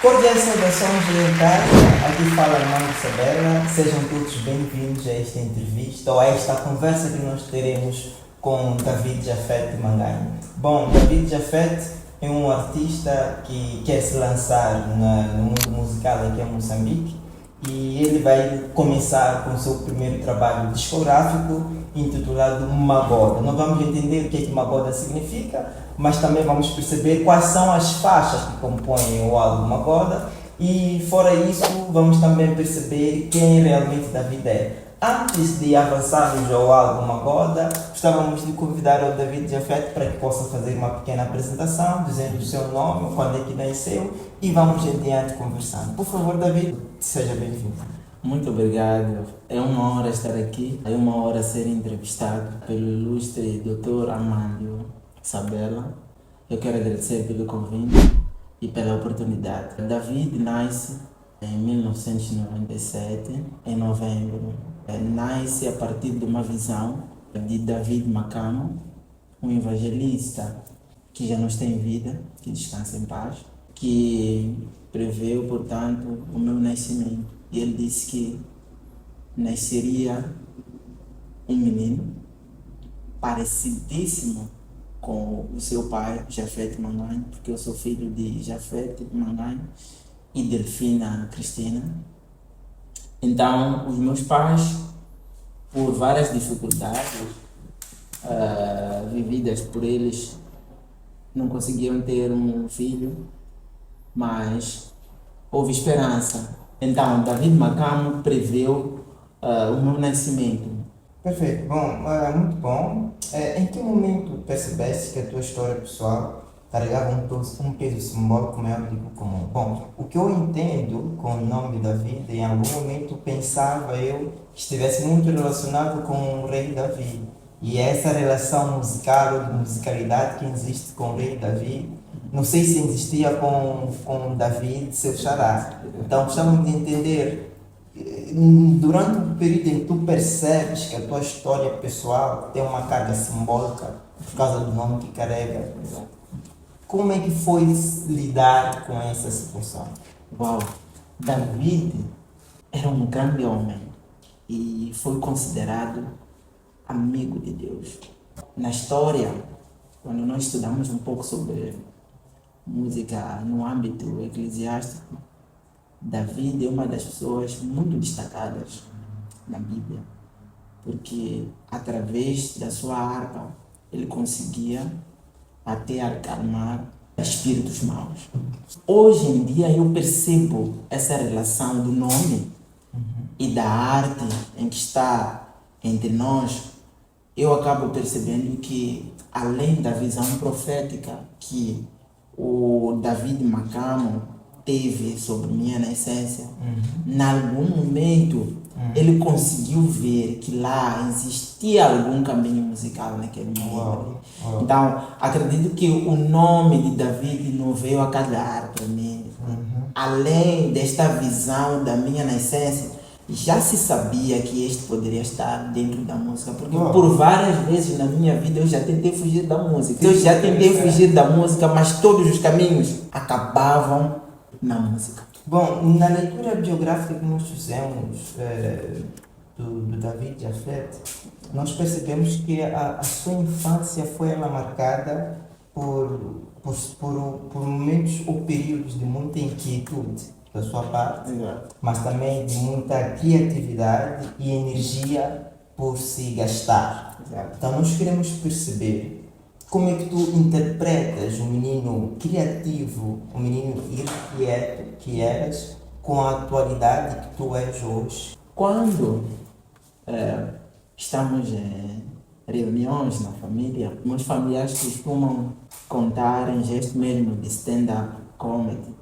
Cordiais saudações orientais, aqui fala Armando Sabela, sejam todos bem-vindos a esta entrevista ou a esta conversa que nós teremos com David Jafet Manganho. Bom, David Jafet é um artista que quer se lançar no mundo musical aqui em Moçambique e ele vai começar com o seu primeiro trabalho discográfico intitulado Magoda. Nós vamos entender o que Magoda significa, mas também vamos perceber quais são as faixas que compõem o álbum Magoda e, fora isso, vamos também perceber quem realmente David é. Antes de avançarmos ao álbum Magoda, gostávamos de convidar o David Jafet para que possa fazer uma pequena apresentação, dizendo o seu nome, quando é que nasceu e vamos adiante conversando. Por favor, David, seja bem-vindo. Muito obrigado. É uma honra estar aqui, é uma honra ser entrevistado pelo ilustre Dr. Armando Sabela. Eu quero agradecer pelo convite e pela oportunidade. David nasce em 1997, em novembro. Nasce a partir de uma visão de David Makamo, um evangelista que já não está em vida, que descansa em paz, que preveu, portanto, o meu nascimento. E ele disse que nasceria um menino parecidíssimo com o seu pai, Jafet Manganho, porque eu sou filho de Jafet Manganho e Delfina Cristina. Então, os meus pais, por várias dificuldades vividas por eles, não conseguiam ter um filho, mas houve esperança. Então, David Makamo preveu o meu nascimento. Perfeito, bom, muito bom. Em que momento percebeste que a tua história pessoal carregava um peso simbólico maior do que o comum? Bom, o que eu entendo com o nome David, em algum momento pensava eu que estivesse muito relacionado com o rei Davi. E essa relação musical ou de musicalidade que existe com o rei Davi, não sei se existia com David, seu xará. Então, gostávamos de entender, durante o período em que tu percebes que a tua história pessoal tem uma carga simbólica por causa do nome que carrega, como é que foi lidar com essa situação? Uau! David era um grande homem e foi considerado amigo de Deus. Na história, quando nós estudamos um pouco sobre música no âmbito eclesiástico, David é uma das pessoas muito destacadas na Bíblia, porque através da sua harpa ele conseguia até acalmar espíritos maus. Hoje em dia eu percebo essa relação do nome e da arte em que está entre nós. Eu acabo percebendo que, além da visão profética que o David Makamo teve sobre minha nascença, em algum momento ele conseguiu ver que lá existia algum caminho musical naquele momento. Então, acredito que o nome de David não veio a calhar para mim. Além desta visão da minha nascença, já se sabia que este poderia estar dentro da música, porque por várias vezes na minha vida eu já tentei fugir da música. Eu já tentei fugir da música, mas todos os caminhos acabavam na música. Bom, na leitura biográfica que nós fizemos do David Jafet, nós percebemos que a sua infância foi ela marcada por momentos ou períodos de muita inquietude da sua parte, mas também de muita criatividade e energia por se gastar. Então nós queremos perceber como é que tu interpretas um menino criativo, um menino irrequieto que eras, com a atualidade que tu és hoje? Quando estamos em reuniões na família, meus familiares costumam contar em gesto mesmo de stand-up comedy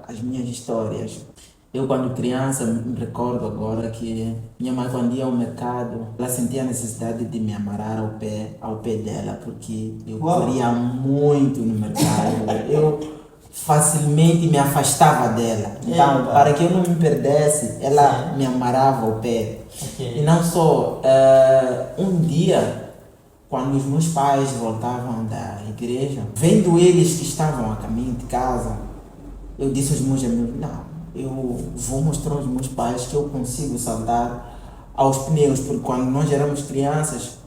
as minhas histórias. Eu, quando criança, me recordo agora que minha mãe, quando ia ao mercado, ela sentia a necessidade de me amarrar ao pé dela, porque eu Uau. corria muito no mercado. Eu facilmente me afastava dela. Então, Epa. para que eu não me perdesse, ela Sim. me amarrava ao pé. Ok. E não só, um dia, quando os meus pais voltavam da igreja, vendo eles que estavam a caminho de casa, eu disse aos meus amigos, não, eu vou mostrar aos meus pais que eu consigo saltar aos pneus, porque quando nós éramos crianças,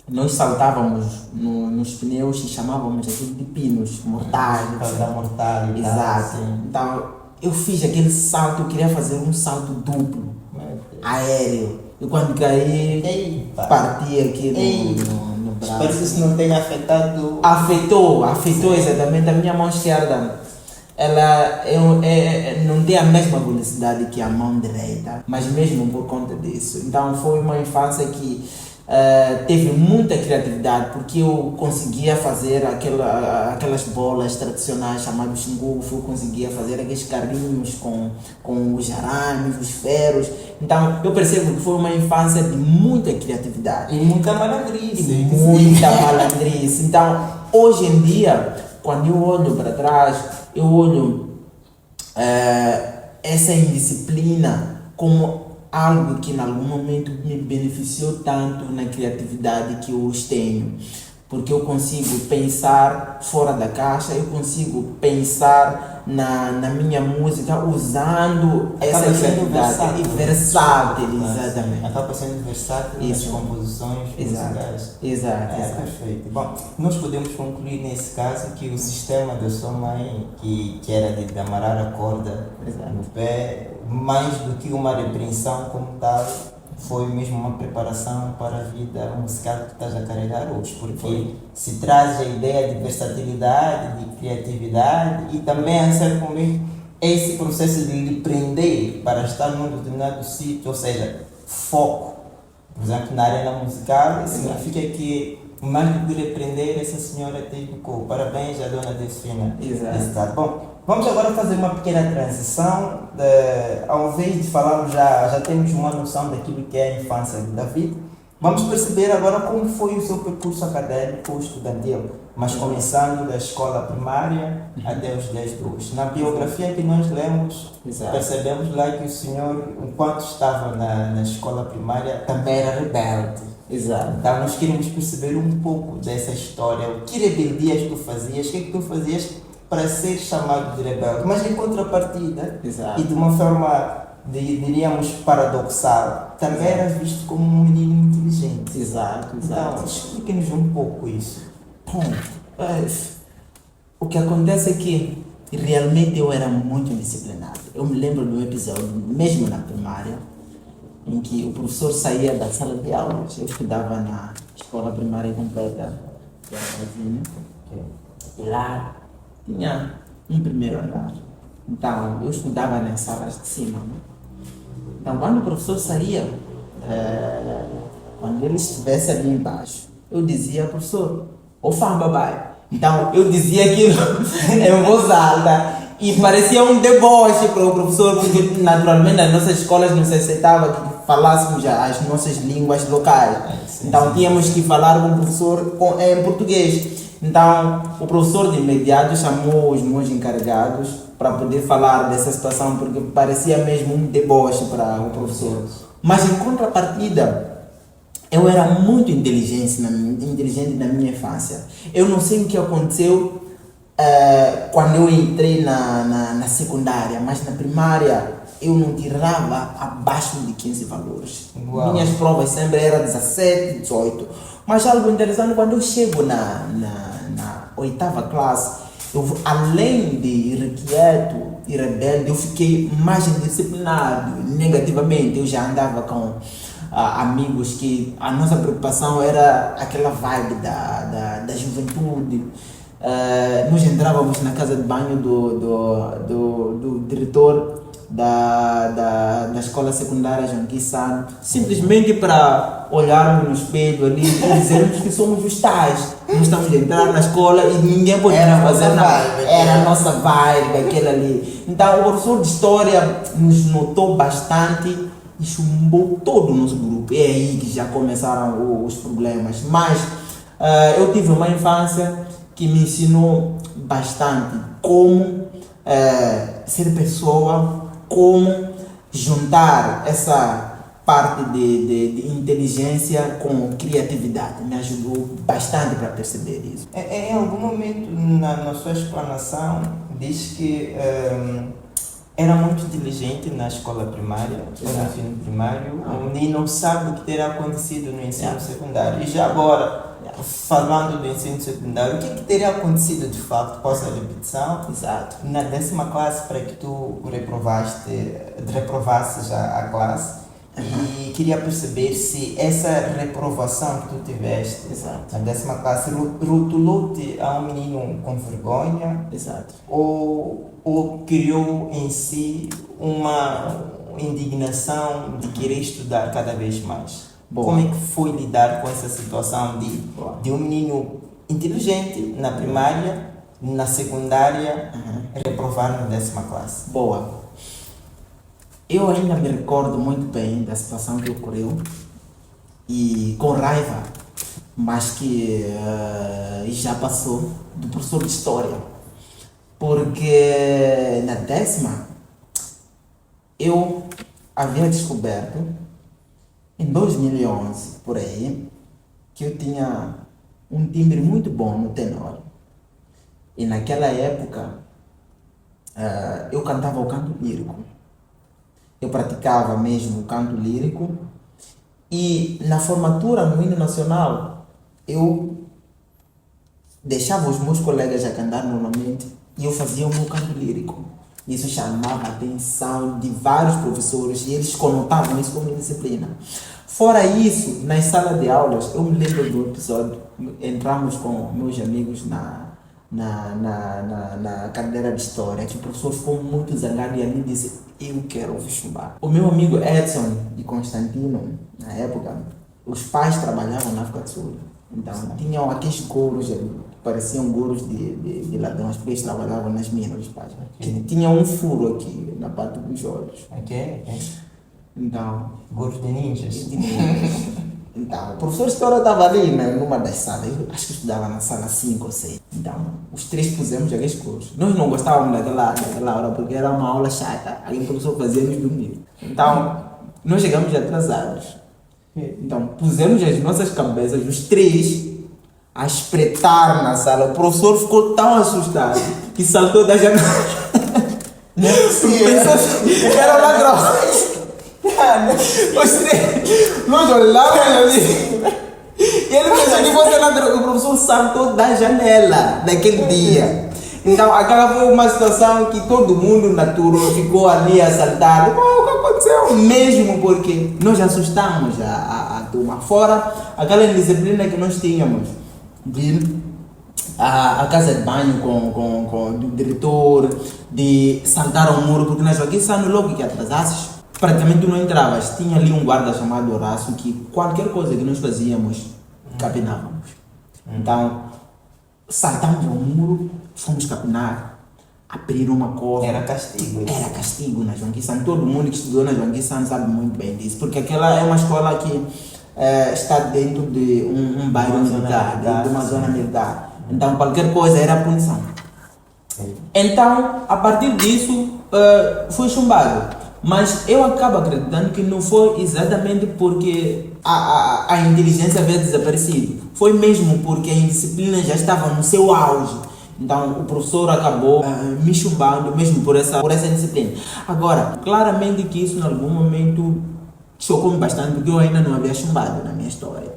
nós saltávamos nos pneus e chamávamos aquilo de pinos, mortais. Por causa da mortalha e tal, Exato. assim. Então, eu fiz aquele salto, eu queria fazer um salto duplo, Meu Deus. aéreo. E quando caí, Eita. parti aqui Ei. no Espero braço. que isso não tenha afetado. Afetou exatamente a minha mão esquerda. Ela não tem a mesma velocidade que a mão direita, mas mesmo por conta disso. Então foi uma infância que teve muita criatividade, porque eu conseguia fazer aquelas bolas tradicionais chamadas xingufo, eu conseguia fazer aqueles carrinhos com os arames, os ferros. Então eu percebo que foi uma infância de muita criatividade. E muita malandrice. E muita malandrice. Então, hoje em dia, quando eu olho para trás, eu olho essa indisciplina como algo que em algum momento me beneficiou tanto na criatividade que eu hoje tenho. Porque eu consigo pensar fora da caixa, eu consigo pensar na minha música usando essa Acaba sendo criatividade. versátil. Versátil, exatamente. Acaba sendo versátil nas Isso. composições Exato. musicais. Exato, É exato. perfeito. Bom, nós podemos concluir nesse caso que o sistema da sua mãe, que era de amarrar a corda Exato. no pé, mais do que uma repreensão como tal, foi mesmo uma preparação para a vida musical que estás a carregar hoje, porque se traz a ideia de versatilidade, de criatividade e também a certo momento esse processo de lhe prender para estar num determinado sítio, ou seja, foco. Por exemplo, na arena musical, significa que mais do que lhe prender, essa senhora te educou. Parabéns à dona Delfina. Exato. Bom, vamos agora fazer uma pequena transição. Ao invés de falarmos, já temos uma noção daquilo que é a infância de David. Vamos perceber agora como foi o seu percurso acadêmico ou estudantil, mas começando da escola primária até os 10 de hoje. Na biografia que nós lemos, Exato. percebemos lá que o senhor, enquanto estava na escola primária, também era rebelde. Exato. Então nós queremos perceber um pouco dessa história. O que rebeldias tu fazias? O que é que tu fazias para ser chamado de rebelde? Mas em contrapartida, Exato. e de uma forma, diríamos, paradoxal, também eras visto como um menino inteligente. Exato, Então, exato. explique-nos um pouco isso. Bom, o que acontece é que realmente eu era muito indisciplinado. Eu me lembro de um episódio, mesmo na primária, em que o professor saía da sala de aulas. Eu estudava na escola primária completa, que era Brasil, e lá tinha um primeiro andar. Então, eu estudava nas salas de cima. Né? Então, quando o professor saía, quando ele estivesse ali embaixo, eu dizia, professor, ô fã babai. Então, eu dizia aquilo em voz alta e parecia um deboche para o professor, porque naturalmente nas nossas escolas não se aceitava que falássemos as nossas línguas locais. Então, tínhamos que falar com o professor em português. Então, o professor de imediato chamou os meus encarregados para poder falar dessa situação, porque parecia mesmo um deboche para o professor. Mas, em contrapartida, eu era muito inteligente na minha infância. Eu não sei o que aconteceu quando eu entrei na secundária, mas na primária eu não tirava abaixo de 15 valores. Uau. Minhas provas sempre eram 17, 18. Mas algo interessante, quando eu chego na 8ª classe, além de irrequieto e rebelde, eu fiquei mais indisciplinado negativamente. Eu já andava com amigos que a nossa preocupação era aquela vibe da juventude. Nós entrávamos na casa de banho do diretor da escola secundária João Quissano, simplesmente para olharmos no espelho ali e dizermos que somos os tais. Nós estamos a entrar na escola e ninguém pode fazer nada. Era a nossa vibe, aquela ali. Então o professor de história nos notou bastante e chumbou todo o nosso grupo. É aí que já começaram os problemas. Mas eu tive uma infância que me ensinou bastante como ser pessoa, como juntar essa parte de inteligência com criatividade. Me ajudou bastante para perceber isso. Em algum momento na sua explanação diz que era muito inteligente na escola primária, no ensino primário, o menino sabe o que terá acontecido no ensino secundário. E já agora, falando do ensino secundário, o que teria acontecido de facto após a repetição? Exato. Na 10ª classe, para que tu reprovasses a classe. E queria perceber se essa reprovação que tu tiveste na 10ª classe rotulou-te a um menino com vergonha. Exato. Ou criou em si uma indignação de querer estudar cada vez mais. Boa. Como é que foi lidar com essa situação de um menino inteligente na primária, na secundária, reprovar na 10ª classe? Boa. Eu ainda me recordo muito bem da situação que ocorreu e com raiva, mas que já passou, do professor de História. Porque na 10ª eu havia descoberto, em 2011, por aí, que eu tinha um timbre muito bom no tenor. E naquela época eu cantava o canto lírico. Eu praticava mesmo o canto lírico e na formatura no hino nacional eu deixava os meus colegas a cantar normalmente e eu fazia o meu canto lírico. Isso chamava a atenção de vários professores e eles conotavam isso como disciplina. Fora isso, nas salas de aulas, eu me lembro do episódio, entramos com meus amigos na cadeira de História, que o professor ficou muito zangado e ali disse: eu quero ouvir chumbar. O meu amigo Edson e Constantino, na época, os pais trabalhavam na África do Sul. Então, tinham aqueles gorros, pareciam gorros de ladrões, porque eles trabalhavam nas minas, os pais. Que tinham um furo aqui na parte dos olhos. Então, gorros de ninjas. Então, o professor de História estava ali numa das salas, eu acho que estudava na sala 5 ou 6. Então, os três pusemos aqueles cursos. Nós não gostávamos daquela aula porque era uma aula chata, aí o professor fazia nos domingos. Então, nós chegamos atrasados. Então, pusemos as nossas cabeças, os três, a espretar na sala. O professor ficou tão assustado que saltou da janela. Não é possível. Era ladrões. Os três, nós olhávamos ali e ele pensou que fosse ladrão. O professor saltou da janela naquele dia. Então aquela foi uma situação que todo mundo na turma ficou ali a saltar. O que aconteceu? Mesmo porque nós assustamos a turma. Fora aquela disciplina que nós tínhamos de a casa de banho com o diretor, de saltar ao muro, porque na Joaquim Sano, logo que atrasasses, praticamente não entravas. Tinha ali um guarda chamado Horácio que qualquer coisa que nós fazíamos, capinávamos. Então, saltamos ao muro, fomos capinar, abrir uma cova. Era castigo. Era castigo na Joaquim Sano. Todo mundo que estudou na Joaquim Sano sabe muito bem disso, porque aquela é uma escola que está dentro de um bairro militar, dentro de uma zona militar. Então, qualquer coisa era punição. Então, a partir disso, foi chumbado. Mas eu acabo acreditando que não foi exatamente porque a inteligência havia desaparecido. Foi mesmo porque a indisciplina já estava no seu auge. Então o professor acabou me chumbando mesmo por essa disciplina. Agora, claramente que isso em algum momento chocou-me bastante, porque eu ainda não havia chumbado na minha história.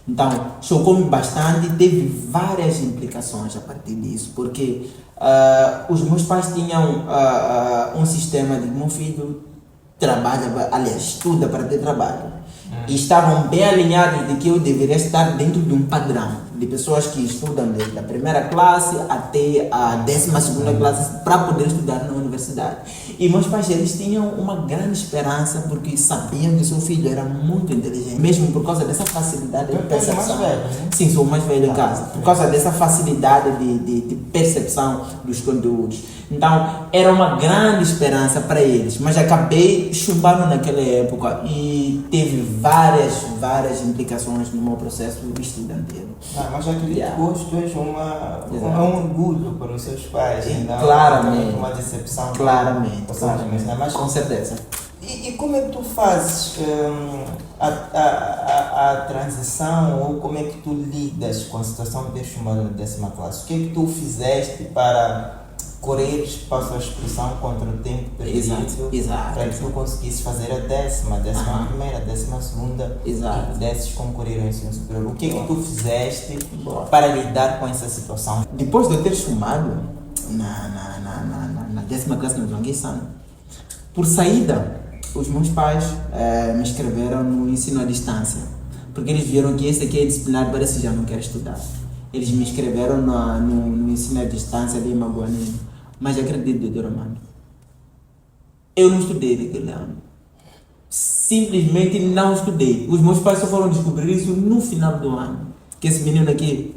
Então, chocou-me bastante e teve várias implicações a partir disso, porque os meus pais tinham um sistema de meu filho trabalha, aliás, estuda para ter trabalho. E estavam bem alinhados de que eu deveria estar dentro de um padrão de pessoas que estudam desde a primeira classe até a 12ª classe para poder estudar na universidade. E meus pais, eles tinham uma grande esperança porque sabiam que seu filho era muito inteligente, mesmo por causa dessa facilidade de percepção. Mais velho, né? Sim, sou o mais velho em casa. Por causa dessa facilidade de percepção dos conteúdos. Então, era uma grande esperança para eles. Mas acabei chumbando naquela época e teve várias implicações no meu processo estudantil. Mas acredito que hoje tu és um orgulho para os seus pais. Não? Claramente. Uma decepção. Claramente. Mas, com certeza. E como é que tu fazes a transição, ou como é que tu lidas com a situação de ter chumbado na 10ª classe? O que é que tu fizeste para correres, passo a expressão, contra o tempo perdido, Exato. para que tu conseguisses fazer a 11ª, 12ª Exato. e pudesses concorrer ao ensino superior? O que é que tu fizeste para lidar com essa situação? Depois de eu ter chumbado na 10ª classe no João, por saída, os meus pais me inscreveram no ensino à distância, porque eles viram que esse aqui é disciplinar, parece que já não quer estudar. Eles me inscreveram no ensino à distância ali em Maguanene. Mas acredito, doutor Armando, eu não estudei naquele ano. Simplesmente não estudei. Os meus pais só foram descobrir isso no final do ano. Que esse menino aqui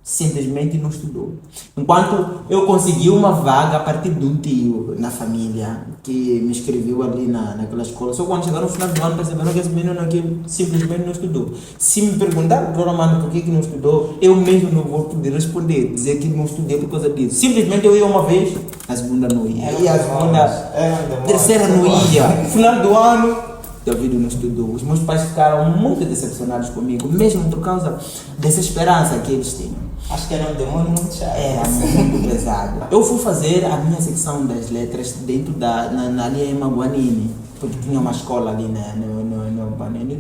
simplesmente não estudou. Enquanto eu consegui uma vaga a partir de um tio na família que me inscreveu ali naquela escola. Só quando chegaram no final do ano perceberam que esse menino aqui simplesmente não estudou. Se me perguntar, doutor Armando, por que não estudou, eu mesmo não vou poder responder, dizer que não estudei por causa disso. Simplesmente eu ia uma vez, a segunda não ia. E a segunda, terceira não ia. No final do ano, David não estudou. Os meus pais ficaram muito decepcionados comigo, mesmo por causa dessa esperança que eles tinham. Acho que era um demônio muito chato. Era muito pesado. Eu fui fazer a minha secção das letras dentro ali em Maguanene, porque tinha uma escola ali no Maguanene.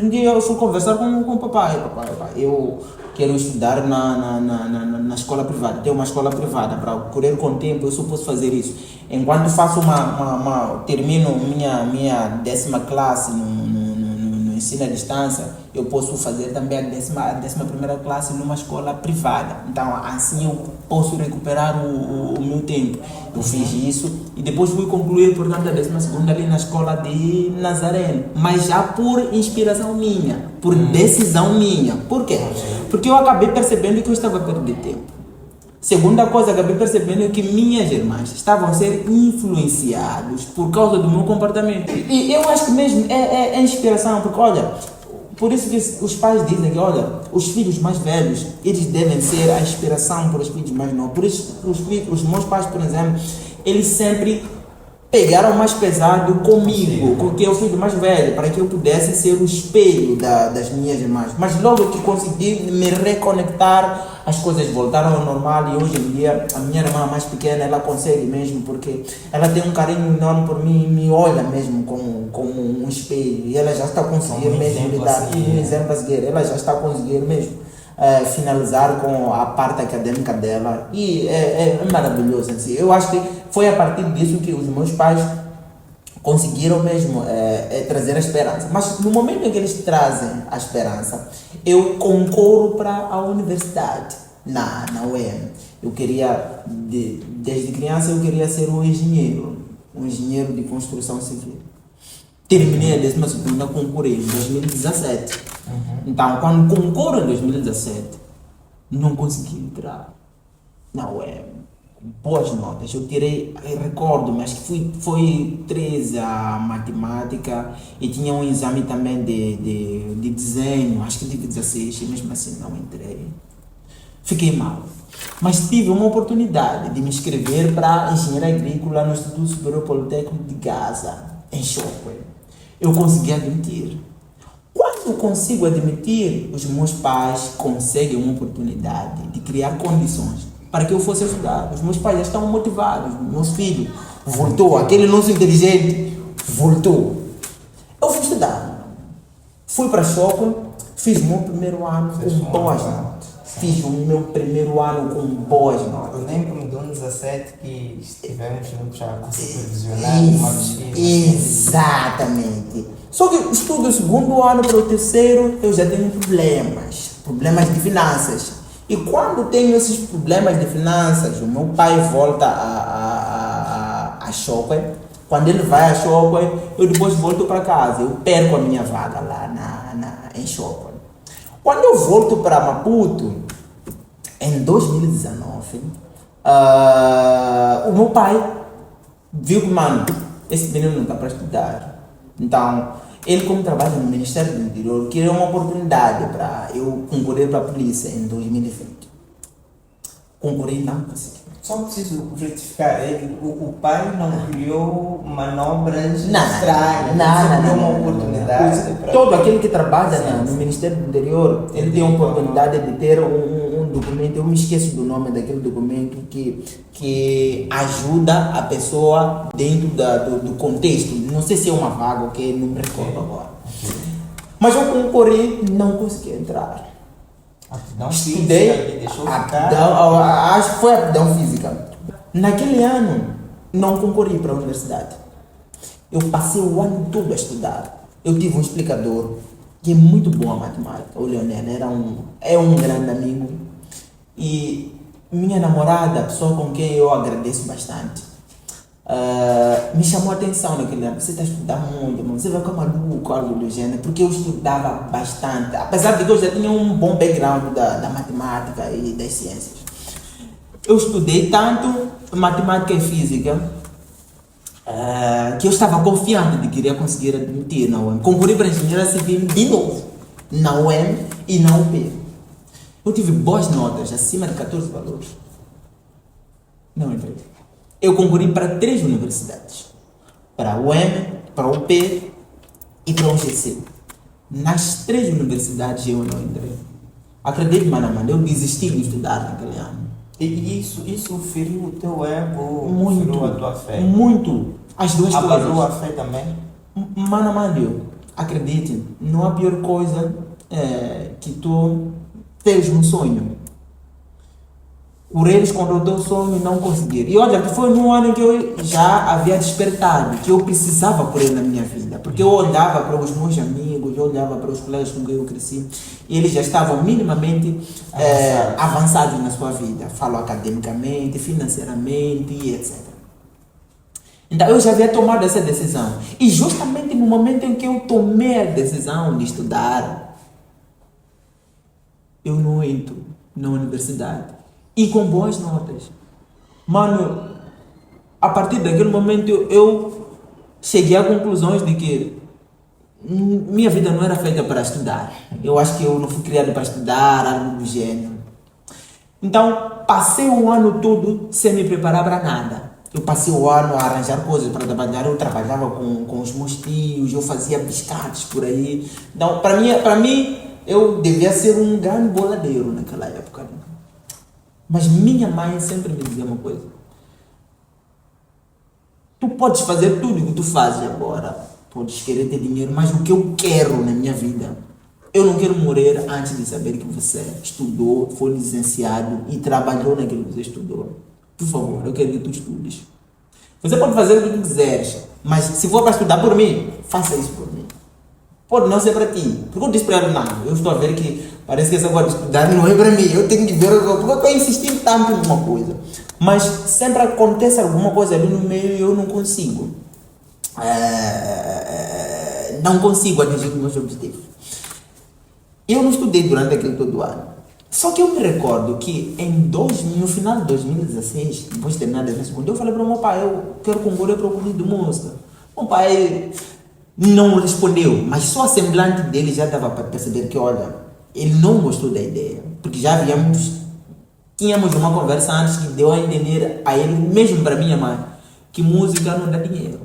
Um dia eu fui conversar com o papai. Papai, eu quero estudar na escola privada. Tem uma escola privada, para correr com o tempo eu só posso fazer isso. Enquanto faço termino minha 10ª classe no ensino à distância, eu posso fazer também a 11ª classe numa escola privada. Então, assim eu posso recuperar o meu tempo. Eu fiz isso e depois fui concluir, portanto, a 12ª ali na escola de Nazareno. Mas já por inspiração minha, por decisão minha. Por quê? Porque eu acabei percebendo que eu estava perdendo tempo. Segunda coisa, acabei percebendo que minhas irmãs estavam a ser influenciados por causa do meu comportamento. E eu acho que mesmo é inspiração, porque olha, por isso que os pais dizem que, olha, os filhos mais velhos, eles devem ser a inspiração para os filhos mais novos. Por isso, os meus pais, por exemplo, eles sempre pegaram mais pesado comigo, porque eu fui o mais velho, para que eu pudesse ser o espelho das minhas irmãs. Mas logo que consegui me reconectar, as coisas voltaram ao normal e hoje em dia a minha irmã mais pequena, ela consegue mesmo, porque ela tem um carinho enorme por mim e me olha mesmo como um espelho. E ela já está conseguindo mesmo lidar, um exemplo a seguir, ela já está conseguindo mesmo finalizar com a parte acadêmica dela e é maravilhoso assim. Eu acho que foi a partir disso que os meus pais conseguiram mesmo trazer a esperança. Mas no momento em que eles trazem a esperança, eu concorro para a universidade, na UEM. Eu queria, desde criança, eu queria ser um engenheiro de construção civil. Terminei a 12ª, concorri em 2017. Então, quando concorro em 2017, não consegui entrar na UEM. Boas notas, eu recordo-me, acho que foi 13 a matemática e tinha um exame também de desenho, acho que tive 16 e mesmo assim não entrei. Fiquei mal, mas tive uma oportunidade de me inscrever para engenharia agrícola no Instituto Superior Politécnico de Gaza, em Chocwe. Eu consegui admitir. Quando eu consigo admitir, os meus pais conseguem uma oportunidade de criar condições para que eu fosse estudar. Os meus pais já estavam motivados. Meus filhos voltou, aquele nosso inteligente voltou. Eu fui estudar. Fui para Chocwe, fiz o meu primeiro ano com boas notas. Fiz o meu primeiro ano com boas notas. Eu lembro-me de 2017 que estivemos juntos já com supervisionar uma pesquisa. Exatamente. Só que estudo o segundo ano para o terceiro, eu já tenho problemas. problemas de finanças. E quando tenho esses problemas de finanças, o meu pai volta a Chocó. Quando ele vai a Chocó, eu depois volto para casa. Eu perco a minha vaga lá em Chocó. Quando eu volto para Maputo, em 2019, o meu pai viu que, mano, esse menino não está para estudar. Então, ele, como trabalha no Ministério do Interior, queria uma oportunidade para eu concorrer para a polícia em 2020. Concorri, não consegui. Só preciso retificar, o pai não criou manobras Não, estranhas, não, criou não, uma oportunidade. para- Todo aquele que trabalha Sim, no sim. Ministério do Interior, ele tem a oportunidade de ter um documento, eu me esqueço do nome daquele documento que ajuda a pessoa dentro do contexto. Não sei se é uma vaga, ok? Não me recordo agora. Mas eu concorri, não consegui entrar. Aptidão Estudei, física, que deixou aptidão, ficar. acho que foi aptidão física. Naquele ano, não concorri para a universidade. Eu passei o ano todo a estudar. Eu tive um explicador que é muito bom a matemática, o Leonel, é um grande amigo. E minha namorada, a pessoa com quem eu agradeço bastante, me chamou a atenção naquele ano. Você está estudando muito, mano. Você vai ficar maluco, algo do gênero, porque eu estudava bastante. Apesar de que eu já tinha um bom background da matemática e das ciências. Eu estudei tanto matemática e física que eu estava confiante de que iria conseguir admitir na UEM. Concorri para engenharia civil de novo, na UEM e na UP. Eu tive boas notas, acima de 14 valores. Não entrei. Eu concorri para 3 universidades. Para a UEM, para a UP e para a UGC. Nas 3 universidades eu não entrei. Acredite, mano, eu desisti de estudar naquele ano. E isso feriu o teu ego, Muito. feriu a tua fé. Muito. As duas Abalou a coisas. fé também? Mano, acredite, não há pior coisa que tu teres um sonho. Correres contra o teu sonho e não conseguir. E olha, que foi num ano em que eu já havia despertado, que eu precisava correr na minha vida. Porque eu olhava para os meus amigos, eu olhava para os colegas com quem eu cresci, e eles já estavam minimamente avançados na sua vida. Falo academicamente, financeiramente e etc. Então eu já havia tomado essa decisão. E justamente no momento em que eu tomei a decisão de estudar, eu não entro na universidade. E com boas notas. Mano, a partir daquele momento eu cheguei a conclusões de que minha vida não era feita para estudar. Eu acho que eu não fui criado para estudar, algo do gênero. Então, passei o ano todo sem me preparar para nada. Eu passei o ano a arranjar coisas para trabalhar. Eu trabalhava com os meus tios, eu fazia biscates por aí. Então, para mim, eu devia ser um grande boladeiro naquela época. Mas minha mãe sempre me dizia uma coisa: tu podes fazer tudo o que tu fazes agora, podes querer ter dinheiro, mas o que eu quero na minha vida, eu não quero morrer antes de saber que você estudou, foi licenciado e trabalhou naquilo que você estudou. Por favor, eu quero que tu estudes. Você pode fazer o que tu quiseres, mas se for para estudar por mim, faça isso por mim. Pode não ser para ti. Porque eu disse para ela: não, eu estou a ver que parece que essa coisa de estudar não é para mim. Eu tenho que ver, porque eu estou insistindo tanto em uma coisa. Mas sempre acontece alguma coisa ali no meio e eu não consigo. Não consigo atingir os meus objetivos. Eu não estudei durante aquele todo ano. Só que eu me recordo que no final de 2016, depois de terminar a segunda, eu falei para o meu pai: eu quero concorrer para o curso de música. O pai não respondeu, mas só a semblante dele já dava para perceber que, olha, ele não gostou da ideia, porque já tínhamos uma conversa antes que deu a entender a ele, mesmo para minha mãe, que música não dá dinheiro.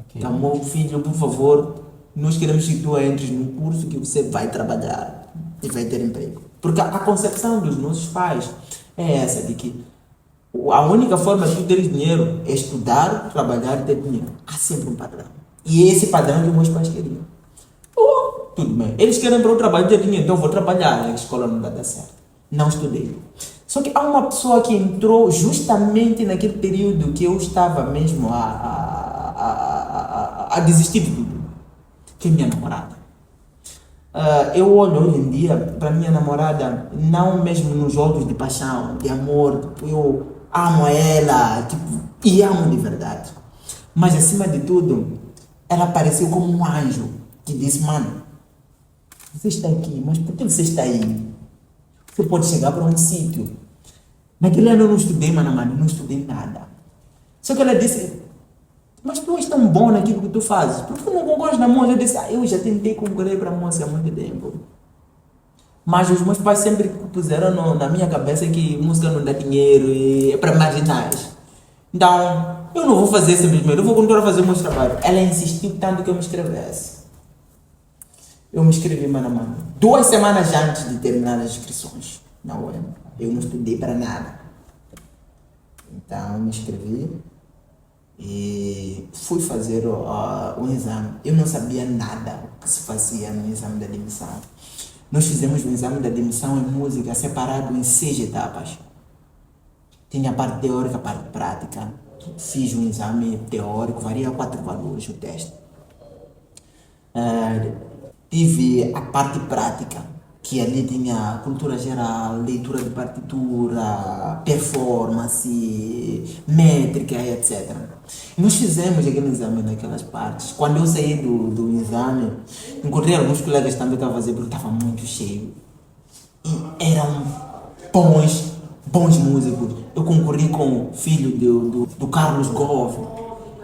Okay. Então, meu filho, por favor, nós queremos que tu entres num curso que você vai trabalhar e vai ter emprego. Porque a concepção dos nossos pais é essa, de que a única forma de tu teres dinheiro é estudar, trabalhar e ter dinheiro. Há sempre um padrão. E esse padrão que meus pais queriam. Tudo bem. Eles querem para o trabalho ter dinheiro, então eu vou trabalhar. A escola não dá certo. Não estudei. Só que há uma pessoa que entrou justamente naquele período que eu estava mesmo a desistir de tudo. Que é minha namorada. Eu olho hoje em dia para minha namorada, não mesmo nos olhos de paixão, de amor, tipo, eu amo ela, tipo, e amo de verdade. Mas acima de tudo, ela apareceu como um anjo que disse, mano, você está aqui, mas por que você está aí? Você pode chegar para um sítio. Naquele ano eu não estudei, mano, não estudei nada. Só que ela disse, mas tu és tão bom naquilo que tu fazes. Por que tu não concorres na música? Eu disse, eu já tentei concorrer para a música há muito tempo. Mas os meus pais sempre puseram na minha cabeça que música não dá dinheiro e é para marginais. Então, eu não vou fazer simplesmente, eu vou continuar a fazer o meu trabalho. Ela insistiu tanto que eu me inscrevesse. Eu me inscrevi, mano. 2 semanas antes de terminar as inscrições na UEM. Eu não estudei para nada. Então, eu me inscrevi e fui fazer o exame. Eu não sabia nada o que se fazia no exame de admissão. Nós fizemos o exame de admissão em música separado em 6 etapas. Tinha a parte teórica, a parte prática. Fiz um exame teórico, varia 4 valores o teste. Tive a parte prática, que ali tinha cultura geral, leitura de partitura, performance, métrica e etc. E nós fizemos aquele exame naquelas partes. Quando eu saí do exame, encontrei alguns colegas também que estavam a fazer, porque estava muito cheio. E eram bons músicos. Eu concorri com o filho do Carlos Gove,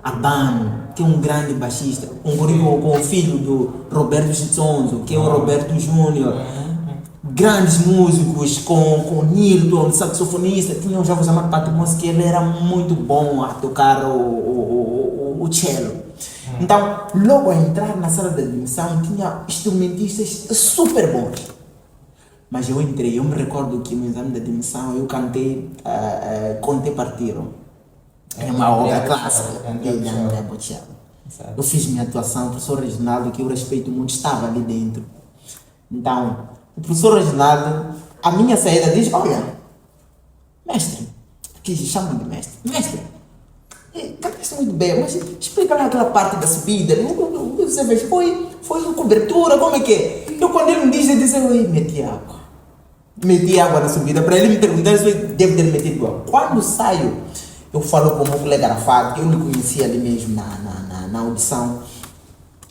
Abano, que é um grande baixista. Concorri com o filho do Roberto Chitsonzo, que é o Roberto Júnior. Grandes músicos, com o Nilton, saxofonista. Tinha um jovem chamado Pato Mons, que ele era muito bom a tocar o cello. Então, logo a entrar na sala de admissão, tinha instrumentistas super bons. Mas eu entrei, eu me recordo que no exame de admissão eu cantei Conte Partiro. É uma obra clássica de André Bocelli. Eu fiz minha atuação, o professor Reginaldo, que eu respeito muito, estava ali dentro. Então, o professor Reginaldo, a minha saída diz, olha, mestre, que se chama de mestre, cantaste muito bem, mas explica lá aquela parte da subida, o que você fez? Foi cobertura, como é que é? Eu quando ele me diz, eu disse, eu meti água na subida, para ele me perguntar se eu devo ter metido água. Quando saio, eu falo com o meu colega Arafat, que eu me conhecia ali mesmo na audição.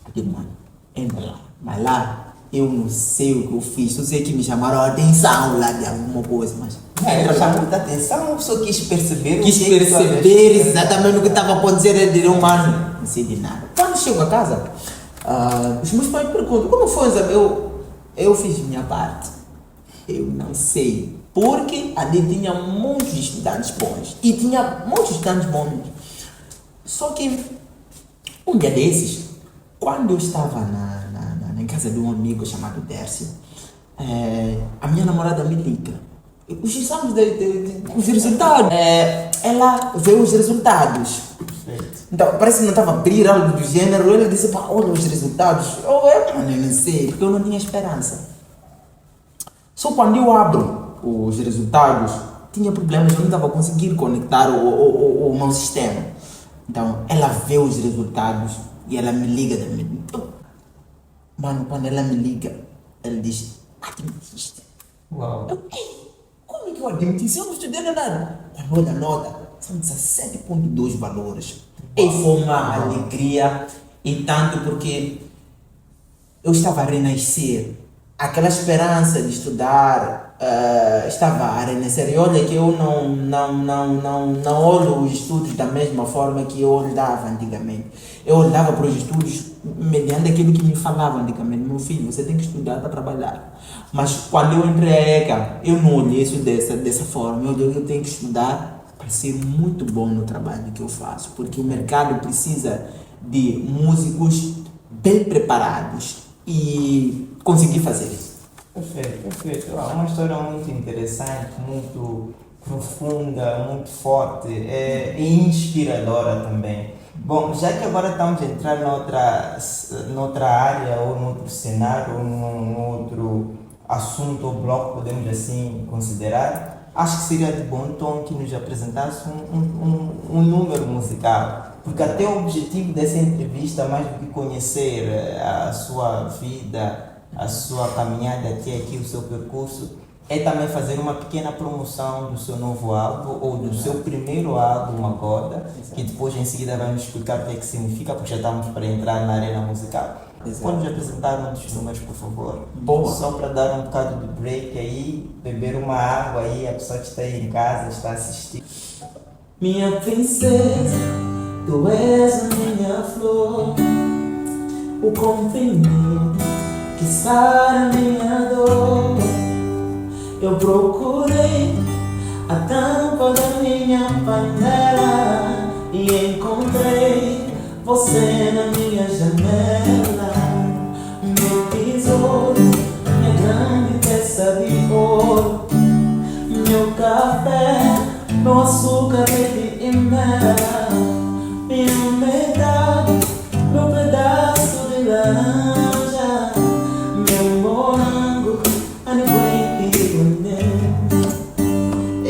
Eu digo, mano, entra lá. Mas lá, eu não sei o que eu fiz. Eu sei que me chamaram a atenção lá de alguma coisa, mas... Entra lá. Muita atenção, só quis perceber. Exatamente o que estava a acontecer. Ele disse, mano, não sei de nada. Quando chego a casa, os meus pais perguntam, como foi o exame? Eu fiz minha parte. Eu não sei. Porque ali tinha muitos estudantes bons. E tinha muitos estudantes bons. Só que um dia desses, quando eu estava em casa de um amigo chamado Dércio, a minha namorada me liga. Os exames, os resultados. Ela vê os resultados. Então, parece que não estava a abrir algo do gênero. Ela disse, olha os resultados. Eu não sei, porque eu não tinha esperança. Só quando eu abro os resultados, tinha problemas, eu não estava conseguindo conectar o meu sistema. Então, ela vê os resultados e ela me liga. Mano, quando ela me liga, ela diz, admitiste. Uau. Como é que eu admiti? Eu não estudei nada. Quando olha a nota, são 17,2 valores. E foi uma alegria, e tanto porque eu estava a renascer. Aquela esperança de estudar estava a renascer. E olha que eu não olho os estudos da mesma forma que eu olhava antigamente. Eu olhava para os estudos mediante aquilo que me falavam antigamente. Meu filho, você tem que estudar para trabalhar. Mas quando eu entrei à ECA, eu não olhei isso dessa forma. Eu olhei que eu tenho que estudar para ser muito bom no trabalho que eu faço. Porque o mercado precisa de músicos bem preparados e conseguir fazer isso. Perfeito. É uma história muito interessante, muito profunda, muito forte e inspiradora também. Bom, já que agora estamos a entrar noutra área, ou noutro cenário, ou num outro assunto ou bloco, podemos assim considerar, acho que seria de bom tom que nos apresentasse um número musical. Porque até o objetivo dessa entrevista, mais do que conhecer a sua vida, a sua caminhada até aqui, o seu percurso, é também fazer uma pequena promoção do seu novo álbum ou do seu primeiro álbum agora, que depois em seguida vamos explicar o que é que significa, porque já estamos para entrar na arena musical. Pode-nos apresentar um dos números, por favor? Boa. Só para dar um bocado de break aí, beber uma água aí, a pessoa que está aí em casa, está a assistir. Minha princesa, tu és a minha flor, o comprimido que sara minha dor. Eu procurei a tampa da minha panela e encontrei você na minha janela. Meu tesouro, minha grande peça de ouro, meu café, meu açúcar, leite e mel, minha metade, meu pedaço de laranja, meu morango, aniquim e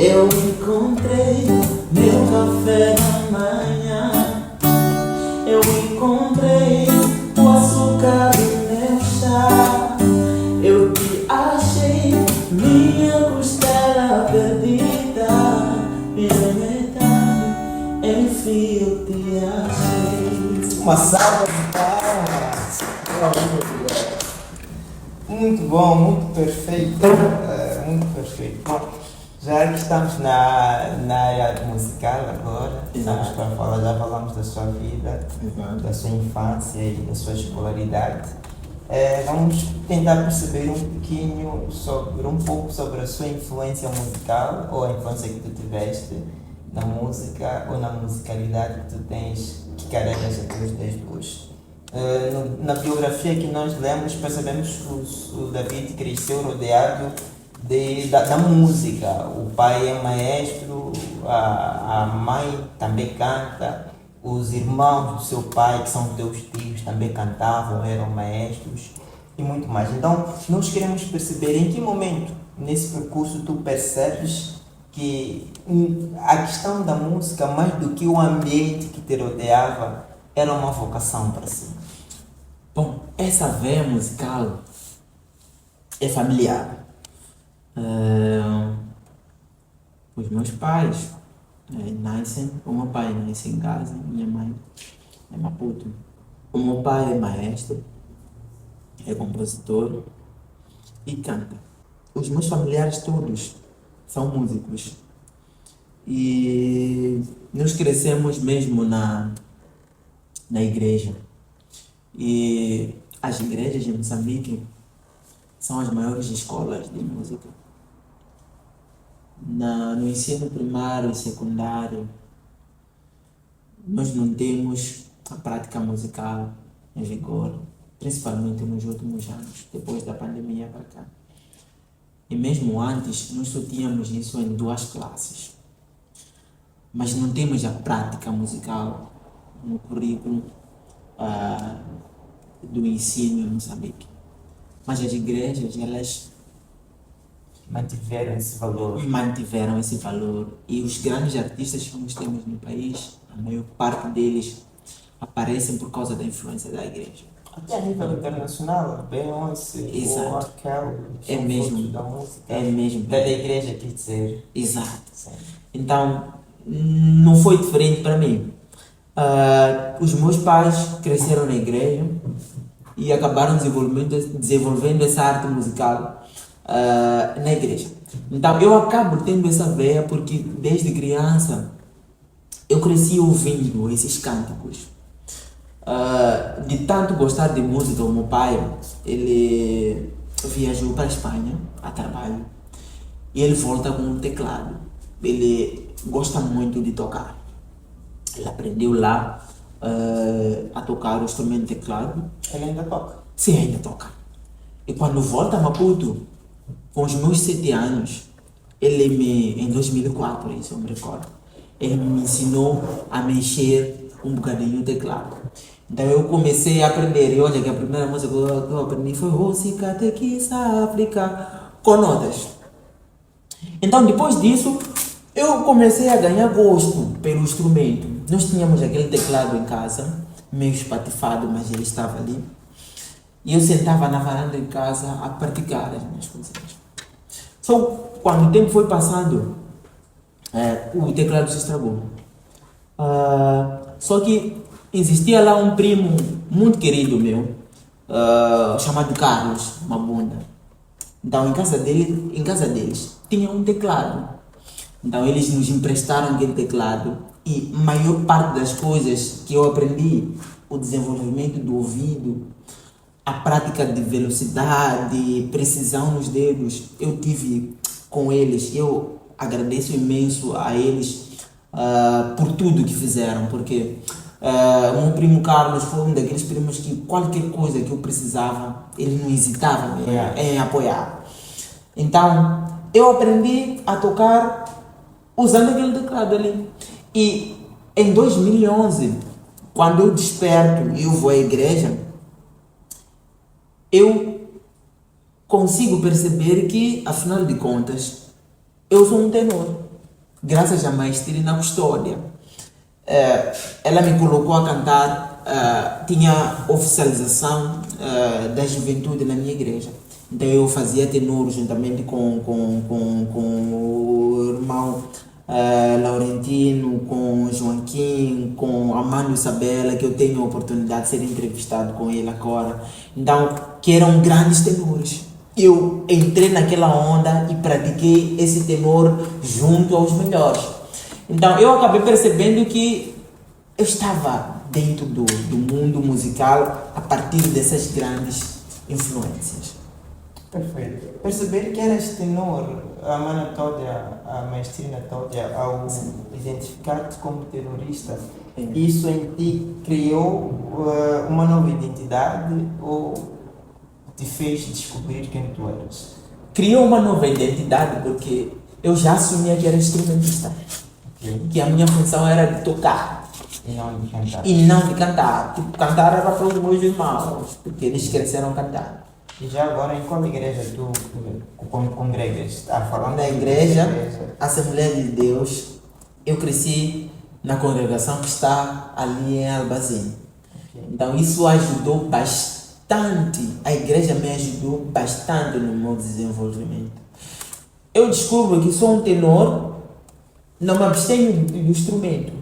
eu encontrei meu café da manhã, eu encontrei o açúcar do meu chá, eu te achei, minha costela perdida, minha metade, enfim eu te achei. Uma salva de palmas! Muito bom, muito perfeito, muito perfeito. Bom, já que estamos na área musical agora, estamos para falar, já falamos da sua vida, da sua infância e da sua escolaridade. Vamos tentar perceber um pouco sobre a sua influência musical ou a influência que tu tiveste na música ou na musicalidade que tu tens, que carregas até os dias de hoje. Na biografia que nós lemos, percebemos que o David cresceu rodeado da música. O pai é maestro, a mãe também canta, os irmãos do seu pai, que são teus tios, também cantavam, eram maestros e muito mais. Então, nós queremos perceber em que momento nesse percurso tu percebes que a questão da música, mais do que o ambiente que te rodeava, era uma vocação para si. Bom, essa veia musical é familiar. Os meus pais nascem, o meu pai nasce em Gaza, minha mãe é Maputo. O meu pai é maestro, é compositor e canta. Os meus familiares todos são músicos e nós crescemos mesmo na igreja. E as igrejas de Moçambique são as maiores escolas de música. No ensino primário e secundário, nós não temos a prática musical em vigor, principalmente nos últimos anos, depois da pandemia para cá. E mesmo antes, nós só tínhamos isso em 2 classes. Mas não temos a prática musical no currículo do ensino em Moçambique. Mas as igrejas, elas Mantiveram esse valor. mantiveram esse valor. E os grandes artistas que nós temos no país, a maior parte deles aparecem por causa da influência da igreja. Até a nível internacional, Beyoncé, Exato. o R. Kelly, É são mesmo. frutos da música, É mesmo. da igreja, quer dizer. Exato. Sim. Então, não foi diferente para mim. Os meus pais cresceram na igreja e acabaram desenvolvendo essa arte musical na igreja. Então, eu acabo tendo essa veia porque desde criança eu cresci ouvindo esses cânticos. De tanto gostar de música, o meu pai, ele viajou para a Espanha a trabalho e ele volta com um teclado. Ele gosta muito de tocar. Ele aprendeu lá a tocar o instrumento de teclado. Ele ainda toca. Sim, ainda toca. E quando volta a Maputo, com os meus 7 anos, em 2004, isso eu me recordo, ele me ensinou a mexer um bocadinho o teclado. Então eu comecei a aprender, e olha que a primeira música que eu aprendi foi Música Tequisa África, com notas. Então depois disso, eu comecei a ganhar gosto pelo instrumento. Nós tínhamos aquele teclado em casa, meio espatifado, mas ele estava ali. E eu sentava na varanda em casa a praticar as minhas coisinhas. Só quando o tempo foi passando, o teclado se estragou. Só que existia lá um primo muito querido meu, chamado Carlos Mabunda. Então, em casa deles, tinha um teclado. Então, eles nos emprestaram aquele teclado e a maior parte das coisas que eu aprendi, o desenvolvimento do ouvido, a prática de velocidade, precisão nos dedos, eu tive com eles. Eu agradeço imenso a eles por tudo que fizeram, porque o meu primo Carlos foi um daqueles primos que qualquer coisa que eu precisava, ele não hesitava em apoiar. Então, eu aprendi a tocar usando aquele teclado ali. E em 2011, quando eu desperto e eu vou à igreja, eu consigo perceber que, afinal de contas, eu sou um tenor, graças à maestria na custódia. Ela me colocou a cantar, tinha oficialização da juventude na minha igreja. Então eu fazia tenor juntamente com o irmão Laurentino, com Joaquim, com Amando Isabela, que eu tenho a oportunidade de ser entrevistado com ele agora. Então, que eram grandes tenores. Eu entrei naquela onda e pratiquei esse tenor junto aos melhores. Então, eu acabei percebendo que eu estava dentro do mundo musical a partir dessas grandes influências. Perfeito. Perceber que eras tenor, a mana toda, a maestrina toda, ao identificar-te como terrorista, isso em ti criou uma nova identidade ou te fez descobrir quem tu eras? Criou uma nova identidade porque eu já assumia que era instrumentista. Okay. Que a minha função era de tocar. E não de cantar. E não de cantar. Tipo, cantar era para os meus irmãos, porque eles cresceram cantando. E já agora, em qual igreja tu congregas? Falando da igreja, Assembleia de Deus, eu cresci na congregação que está ali em Albazine. Okay. Então isso ajudou bastante, a igreja me ajudou bastante no meu desenvolvimento. Eu descubro que sou um tenor, não me abstenho do instrumento,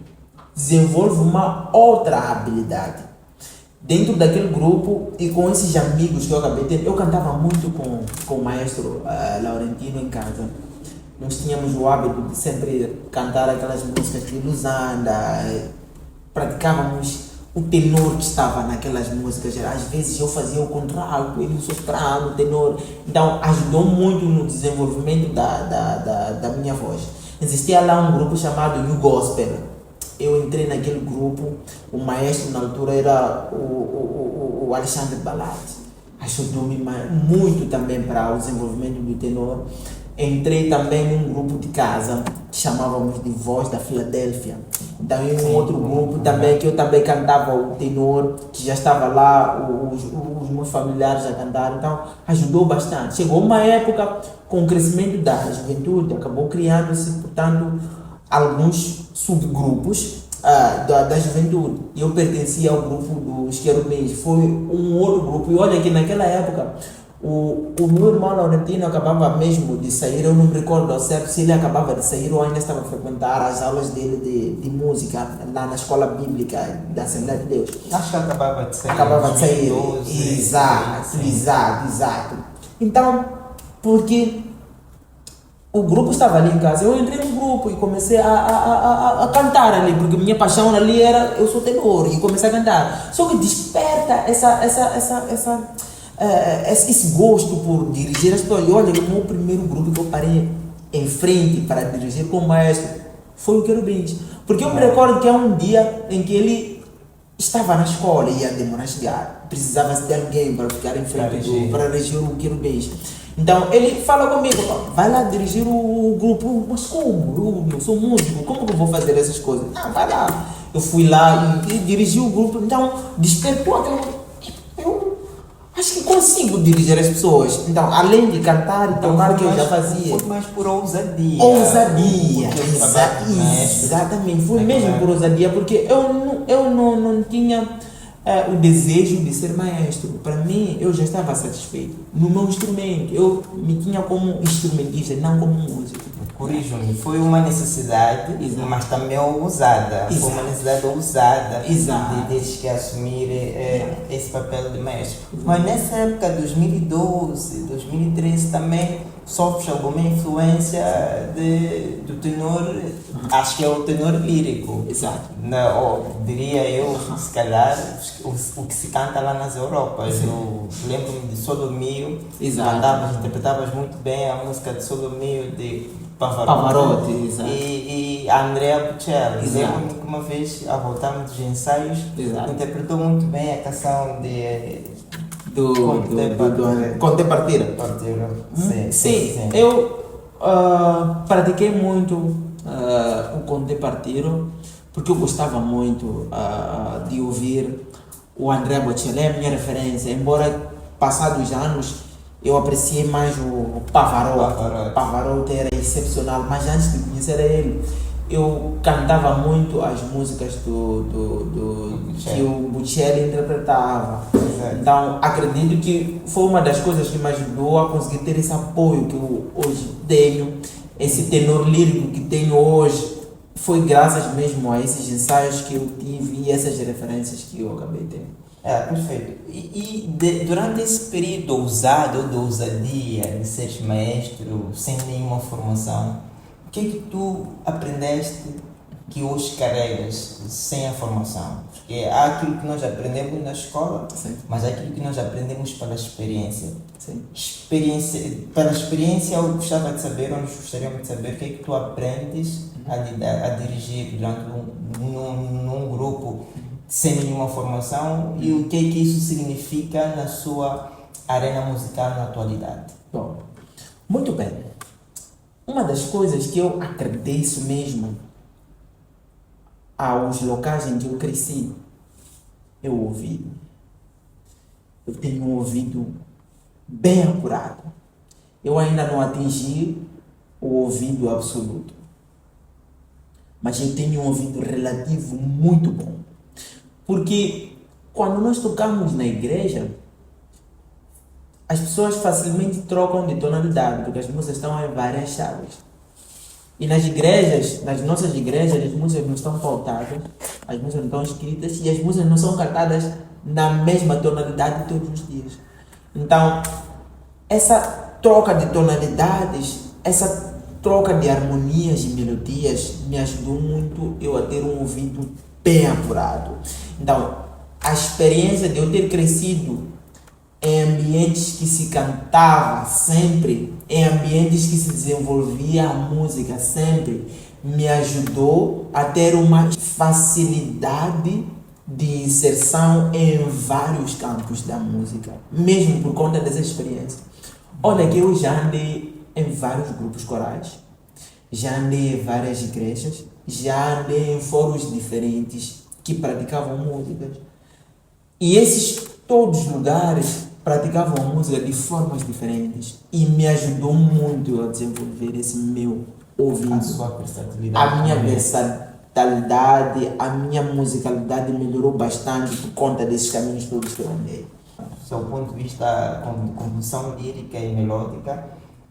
desenvolvo uma outra habilidade. Dentro daquele grupo e com esses amigos que eu acabei de ter, eu cantava muito com o maestro Laurentino em casa. Nós tínhamos o hábito de sempre cantar aquelas músicas de Lusanda, praticávamos o tenor que estava naquelas músicas. Às vezes eu fazia o contralto, ele o soprano, o tenor. Então ajudou muito no desenvolvimento da minha voz. Existia lá um grupo chamado New Gospel. Eu entrei naquele grupo, o maestro na altura era o Alexandre Balade. Ajudou-me muito também para o desenvolvimento do tenor. Entrei também num grupo de casa, que chamávamos de Voz da Filadélfia. Também um outro grupo também, que eu também cantava o tenor, que já estava lá, os meus familiares a cantar. Então ajudou bastante. Chegou uma época, com o crescimento da juventude, acabou criando-se, portanto, alguns subgrupos da juventude. Eu pertencia ao grupo dos querubins, foi um outro grupo. E olha que naquela época o meu irmão Laurentino acabava mesmo de sair, eu não me recordo ao certo se ele acabava de sair ou ainda estava a frequentar as aulas dele de música lá na escola bíblica da Assembleia de Deus. Acho que acabava de sair. Acabava de sair, 2012, exato. Então, porque o grupo estava ali em casa, eu entrei no grupo e comecei a cantar ali, porque minha paixão ali era, eu sou tenor, e comecei a cantar. Só que desperta esse gosto por dirigir as pessoas. E olha, o meu primeiro grupo que eu parei em frente para dirigir com o maestro foi o Querubins. Porque eu me recordo que há um dia em que ele estava na escola e ia demorar a chegar, precisava de alguém para ficar em frente para regir o Querubins. Então ele fala comigo, vai lá dirigir o grupo. Mas como? Eu sou músico, como que eu vou fazer essas coisas? Ah, vai lá. Eu fui lá e dirigi o grupo. Então despertou aquela... Eu acho que consigo dirigir as pessoas. Então, além de cantar e tocar, que eu já fazia. Foi mais por ousadia. Exatamente. Foi mesmo por ousadia, porque eu não tinha o desejo de ser maestro. Para mim, eu já estava satisfeito. No meu instrumento, eu me tinha como instrumentista, não como músico. Corrijo-me, foi uma necessidade, Exato. mas também ousada. Exato. Foi uma necessidade ousada Exato. de teres que assumir esse papel de mestre. Mas nessa época, 2012, 2013, também sofres alguma influência do tenor, acho que é o tenor lírico. Exato. Ou diria eu, se calhar, o que se canta lá nas Europas. Eu lembro-me de Solomio, Exato. interpretavas muito bem a música de Solomio, de Pavarotti, exato. E a Andrea Bocelli. Exato. Lembro-me que uma vez, ao voltarmos dos ensaios, Exato. interpretou muito bem a canção de Do Conte Partida. Sim, eu pratiquei muito o Conte Partiro porque eu gostava muito de ouvir o Andrea Bocelli, é a minha referência, embora passados anos eu apreciei mais o Pavarotti. Pavarotti era excepcional, mas antes de conhecer ele, eu cantava muito as músicas que o Bocelli interpretava. Então, acredito que foi uma das coisas que me ajudou a conseguir ter esse apoio que eu hoje tenho, esse tenor lírico que tenho hoje. Foi graças mesmo a esses ensaios que eu tive e essas referências que eu acabei tendo. Perfeito. Durante esse período ousado, de ousadia, de seres maestro, sem nenhuma formação, o que é que tu aprendeste que hoje carregas sem a formação? Porque há aquilo que nós aprendemos na escola, Sim. mas há aquilo que nós aprendemos pela experiência. Sim. Pela experiência, eu gostava de saber, ou nós gostaríamos de saber, o que é que tu aprendes a dirigir durante num grupo sem nenhuma formação e o que é que isso significa na sua arena musical na atualidade. Bom, muito bem. Uma das coisas que eu agradeço mesmo aos locais em que eu cresci é o ouvido. Eu tenho um ouvido bem apurado. Eu ainda não atingi o ouvido absoluto, mas eu tenho um ouvido relativo muito bom. Porque quando nós tocamos na igreja, as pessoas facilmente trocam de tonalidade, porque as músicas estão em várias chaves. E nas igrejas, nas nossas igrejas, as músicas não estão pautadas, as músicas não estão escritas e as músicas não são cantadas na mesma tonalidade todos os dias. Então, essa troca de tonalidades, essa troca de harmonias e melodias me ajudou muito eu a ter um ouvido bem apurado. Então, a experiência de eu ter crescido em ambientes que se cantava sempre, em ambientes que se desenvolvia a música sempre, me ajudou a ter uma facilidade de inserção em vários campos da música, mesmo por conta dessa experiência. Olha que eu já andei em vários grupos corais, já andei em várias igrejas, já andei em fóruns diferentes que praticavam músicas. E esses todos os lugares praticavam a música de formas diferentes e me ajudou muito a desenvolver esse meu ouvido. A sua versatilidade. A minha versatilidade, a minha musicalidade melhorou bastante por conta desses caminhos todos que eu andei. Do seu ponto de vista de composição lírica e melódica,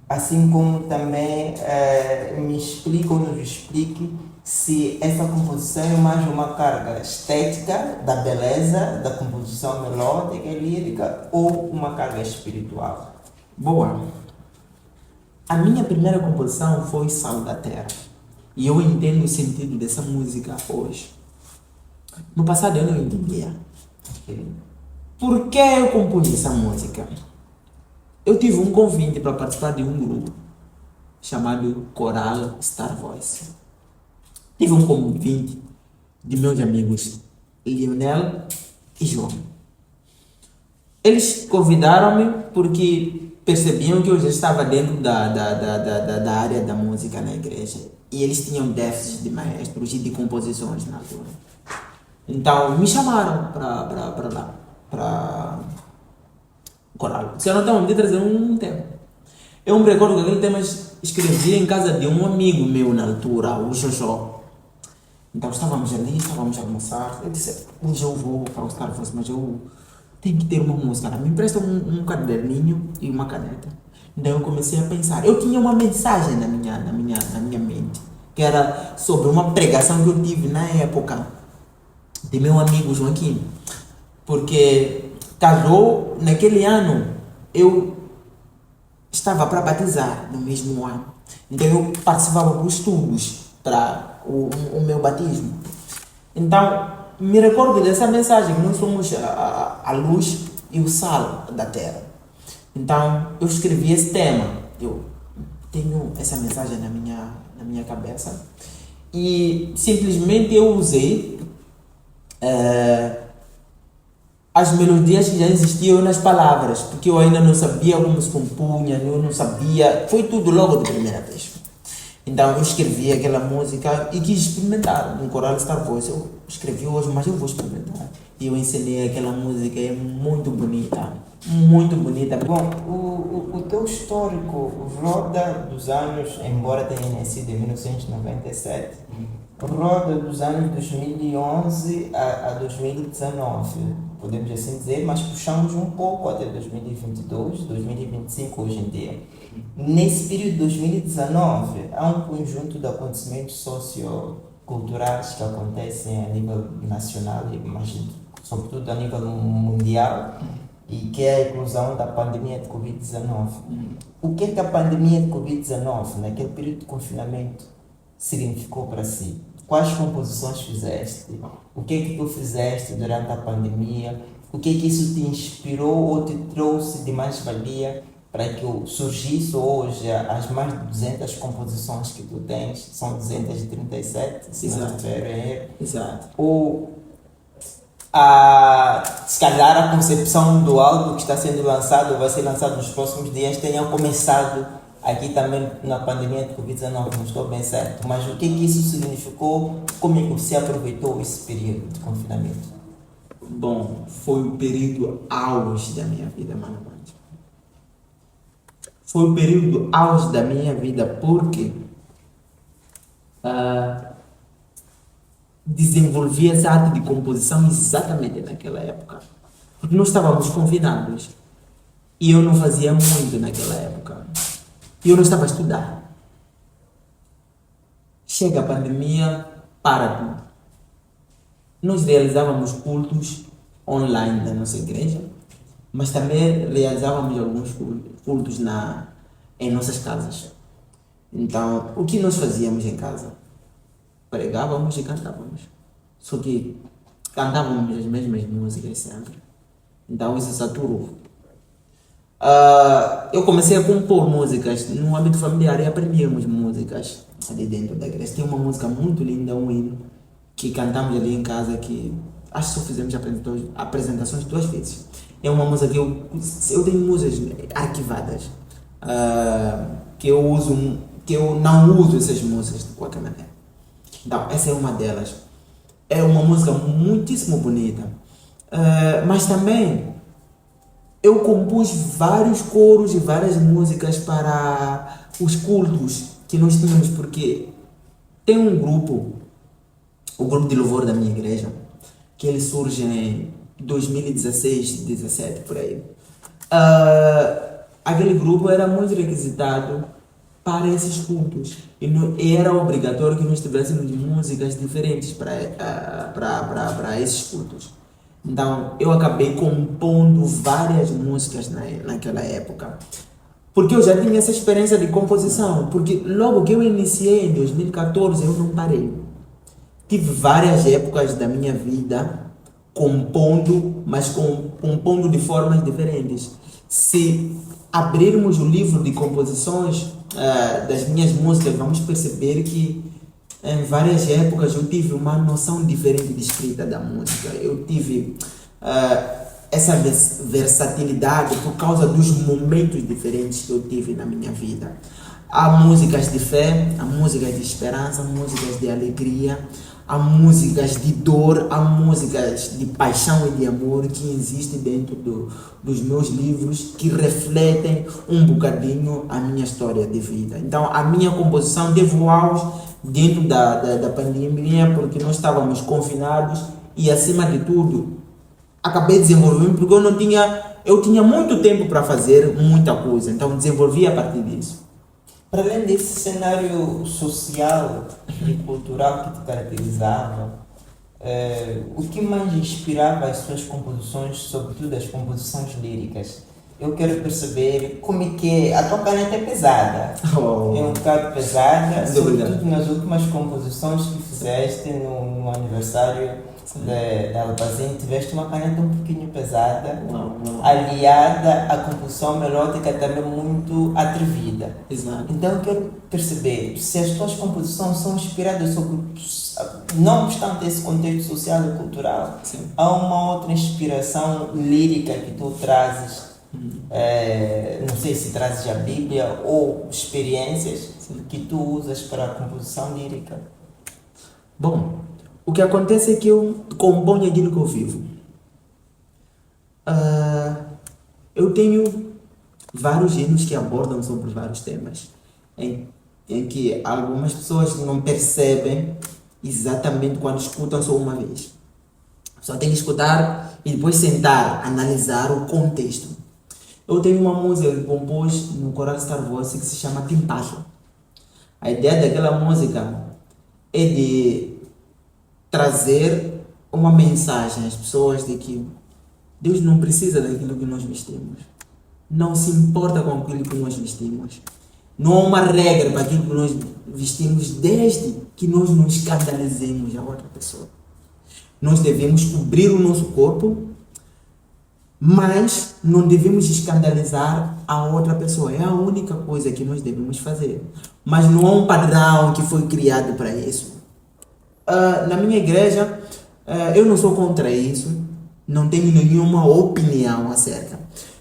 assim como também me explica ou nos explique se essa composição é mais uma carga estética da beleza da composição melódica e lírica ou uma carga espiritual. Boa. A minha primeira composição foi Sal da Terra e eu entendo o sentido dessa música hoje. No passado eu não entendia. Por que eu compus essa música? Eu tive um convite para participar de um grupo chamado Coral Star Voice. Tive um convite de meus amigos Lionel e João. Eles convidaram-me porque percebiam que eu já estava dentro da área da música na igreja e eles tinham déficit de maestros e de composições na altura. Então me chamaram para lá, para coral. Se eu não tenho de trazer um tema. Eu me recordo que aquele tema escrevi em casa de um amigo meu na altura, o Xoxó. Então estávamos ali, estávamos a almoçar. Eu disse, hoje eu vou para o Starbucks, mas eu tenho que ter uma música. Me empresta um caderninho e uma caneta. Então eu comecei a pensar. Eu tinha uma mensagem na minha mente, que era sobre uma pregação que eu tive na época de meu amigo Joaquim. Porque calhou naquele ano, eu estava para batizar no mesmo ano. Então eu participava dos estudos para o meu batismo. Então me recordo dessa mensagem que nós somos a luz e o sal da terra. Então eu escrevi esse tema. Eu tenho essa mensagem na minha cabeça e simplesmente eu usei as melodias que já existiam nas palavras, porque eu ainda não sabia como se compunha, eu não sabia, foi tudo logo de primeira vez. Então eu escrevi aquela música e quis experimentar no coral Star Voice. Eu escrevi hoje, mas eu vou experimentar. E eu ensinei aquela música, é muito bonita, muito bonita. Bom, o teu histórico roda dos anos, embora tenha nascido em 1997, roda dos anos 2011 a 2019, podemos assim dizer, mas puxamos um pouco até 2022, 2025 hoje em dia. Nesse período de 2019, há um conjunto de acontecimentos socioculturais que acontecem a nível nacional, mas sobretudo a nível mundial, e que é a inclusão da pandemia de Covid-19. O que é que a pandemia de Covid-19, naquele período de confinamento, significou para si? Quais composições fizeste? O que é que tu fizeste durante a pandemia? O que é que isso te inspirou ou te trouxe de mais-valia para que surgisse hoje as mais de 200 composições que tu tens? São 237, se não estiver erro. Exato. Ou se calhar a concepção do álbum que está sendo lançado ou vai ser lançado nos próximos dias tenha começado aqui também na pandemia de Covid-19, não estou bem certo, mas o que isso significou, como é que você aproveitou esse período de confinamento? Bom, foi o período auge da minha vida, mano. Foi o período auge da minha vida porque desenvolvi essa arte de composição exatamente naquela época. Porque nós estávamos confinados e eu não fazia muito naquela época. E eu não estava a estudar. Chega a pandemia, para tudo. Nós realizávamos cultos online da nossa igreja, mas também realizávamos alguns cultos em nossas casas. Então, o que nós fazíamos em casa? Pregávamos e cantávamos. Só que cantávamos as mesmas músicas sempre. Então, isso saturou. Eu comecei a compor músicas no âmbito familiar e aprendíamos músicas ali dentro da igreja. Tem uma música muito linda, um hino, que cantamos ali em casa, que acho que só fizemos apresentações 2 vezes. É uma música que eu tenho músicas arquivadas, que eu não uso essas músicas de qualquer maneira. Então, essa é uma delas. É uma música muitíssimo bonita, mas também eu compus vários coros e várias músicas para os cultos que nós tínhamos, porque tem um grupo, o grupo de louvor da minha igreja, que ele surge em 2016, 17 por aí. Aquele grupo era muito requisitado para esses cultos e era obrigatório que nós tivéssemos músicas diferentes para esses cultos. Então eu acabei compondo várias músicas naquela época, porque eu já tinha essa experiência de composição, porque logo que eu iniciei em 2014 eu não parei. Tive várias épocas da minha vida compondo, mas compondo de formas diferentes. Se abrirmos o livro de composições das minhas músicas, vamos perceber que em várias épocas eu tive uma noção diferente de escrita da música. Eu tive essa versatilidade por causa dos momentos diferentes que eu tive na minha vida. Há músicas de fé, há músicas de esperança, músicas de alegria, há músicas de dor, há músicas de paixão e de amor que existem dentro dos meus livros, que refletem um bocadinho a minha história de vida. Então, a minha composição teve o auge dentro da pandemia, porque nós estávamos confinados e, acima de tudo, acabei desenvolvendo, porque eu tinha muito tempo para fazer muita coisa, então desenvolvi a partir disso. Para além desse cenário social e cultural que te caracterizava, o que mais inspirava as suas composições, sobretudo as composições líricas? Eu quero perceber como é que a tua caneta é pesada. É um bocado pesada, sobretudo nas últimas composições que fizeste no aniversário da Albazine, tiveste uma caneta um pouquinho pesada, aliada à composição melódica também muito atrevida. Exato. Então eu quero perceber se as tuas composições são inspiradas sobre, não obstante esse contexto social e cultural, sim, há uma outra inspiração lírica que tu trazes, não sei se trazes a Bíblia ou experiências, sim, que tu usas para a composição lírica. Bom, o que acontece é que eu componho aquilo que eu vivo. Eu tenho vários hinos que abordam sobre vários temas, em que algumas pessoas não percebem exatamente quando escutam só uma vez. Só tem que escutar e depois sentar, analisar o contexto. Eu tenho uma música que compus no Coral Star Voice que se chama Timpacho. A ideia daquela música é de trazer uma mensagem às pessoas de que Deus não precisa daquilo que nós vestimos. Não se importa com aquilo que nós vestimos. Não há uma regra para aquilo que nós vestimos, desde que nós não escandalizemos a outra pessoa. Nós devemos cobrir o nosso corpo, mas não devemos escandalizar a outra pessoa. É a única coisa que nós devemos fazer. Mas não há um padrão que foi criado para isso. Na minha igreja, eu não sou contra isso, não tenho nenhuma opinião acerca.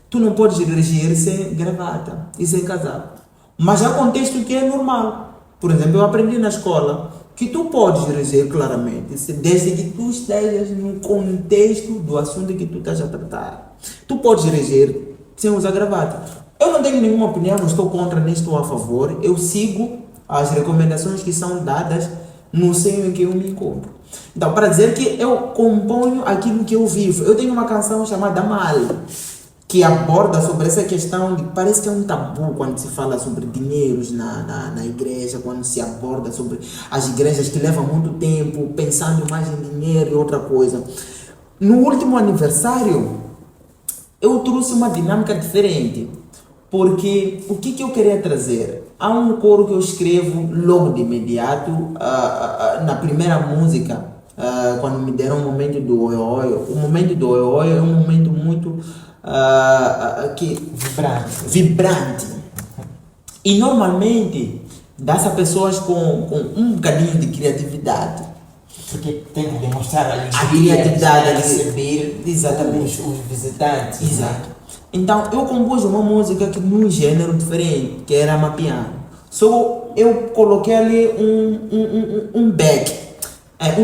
Tu não podes regir sem gravata e sem casaco. Mas há contexto que é normal. Por exemplo, eu aprendi na escola que tu podes reger claramente, desde que tu estejas no contexto do assunto que tu estás a tratar. Tu podes reger sem usar gravata. Eu não tenho nenhuma opinião, não estou contra nem estou a favor. Eu sigo as recomendações que são dadas no seio em que eu me encontro. Então, para dizer que eu componho aquilo que eu vivo, eu tenho uma canção chamada Mal, que aborda sobre essa questão de, parece que é um tabu quando se fala sobre dinheiros na igreja, quando se aborda sobre as igrejas que levam muito tempo pensando mais em dinheiro e outra coisa. No último aniversário, eu trouxe uma dinâmica diferente, porque o que eu queria trazer? Há um coro que eu escrevo logo de imediato, na primeira música, quando me deram o momento do oi-oi. O momento do oi-oi é um momento muito vibrante. E normalmente dá-se a pessoas com um bocadinho de criatividade. Porque tem que demonstrar a criatividade, a receber exatamente os visitantes. Exato. Então eu compus uma música que num gênero diferente, que era amapiano. Só eu coloquei ali um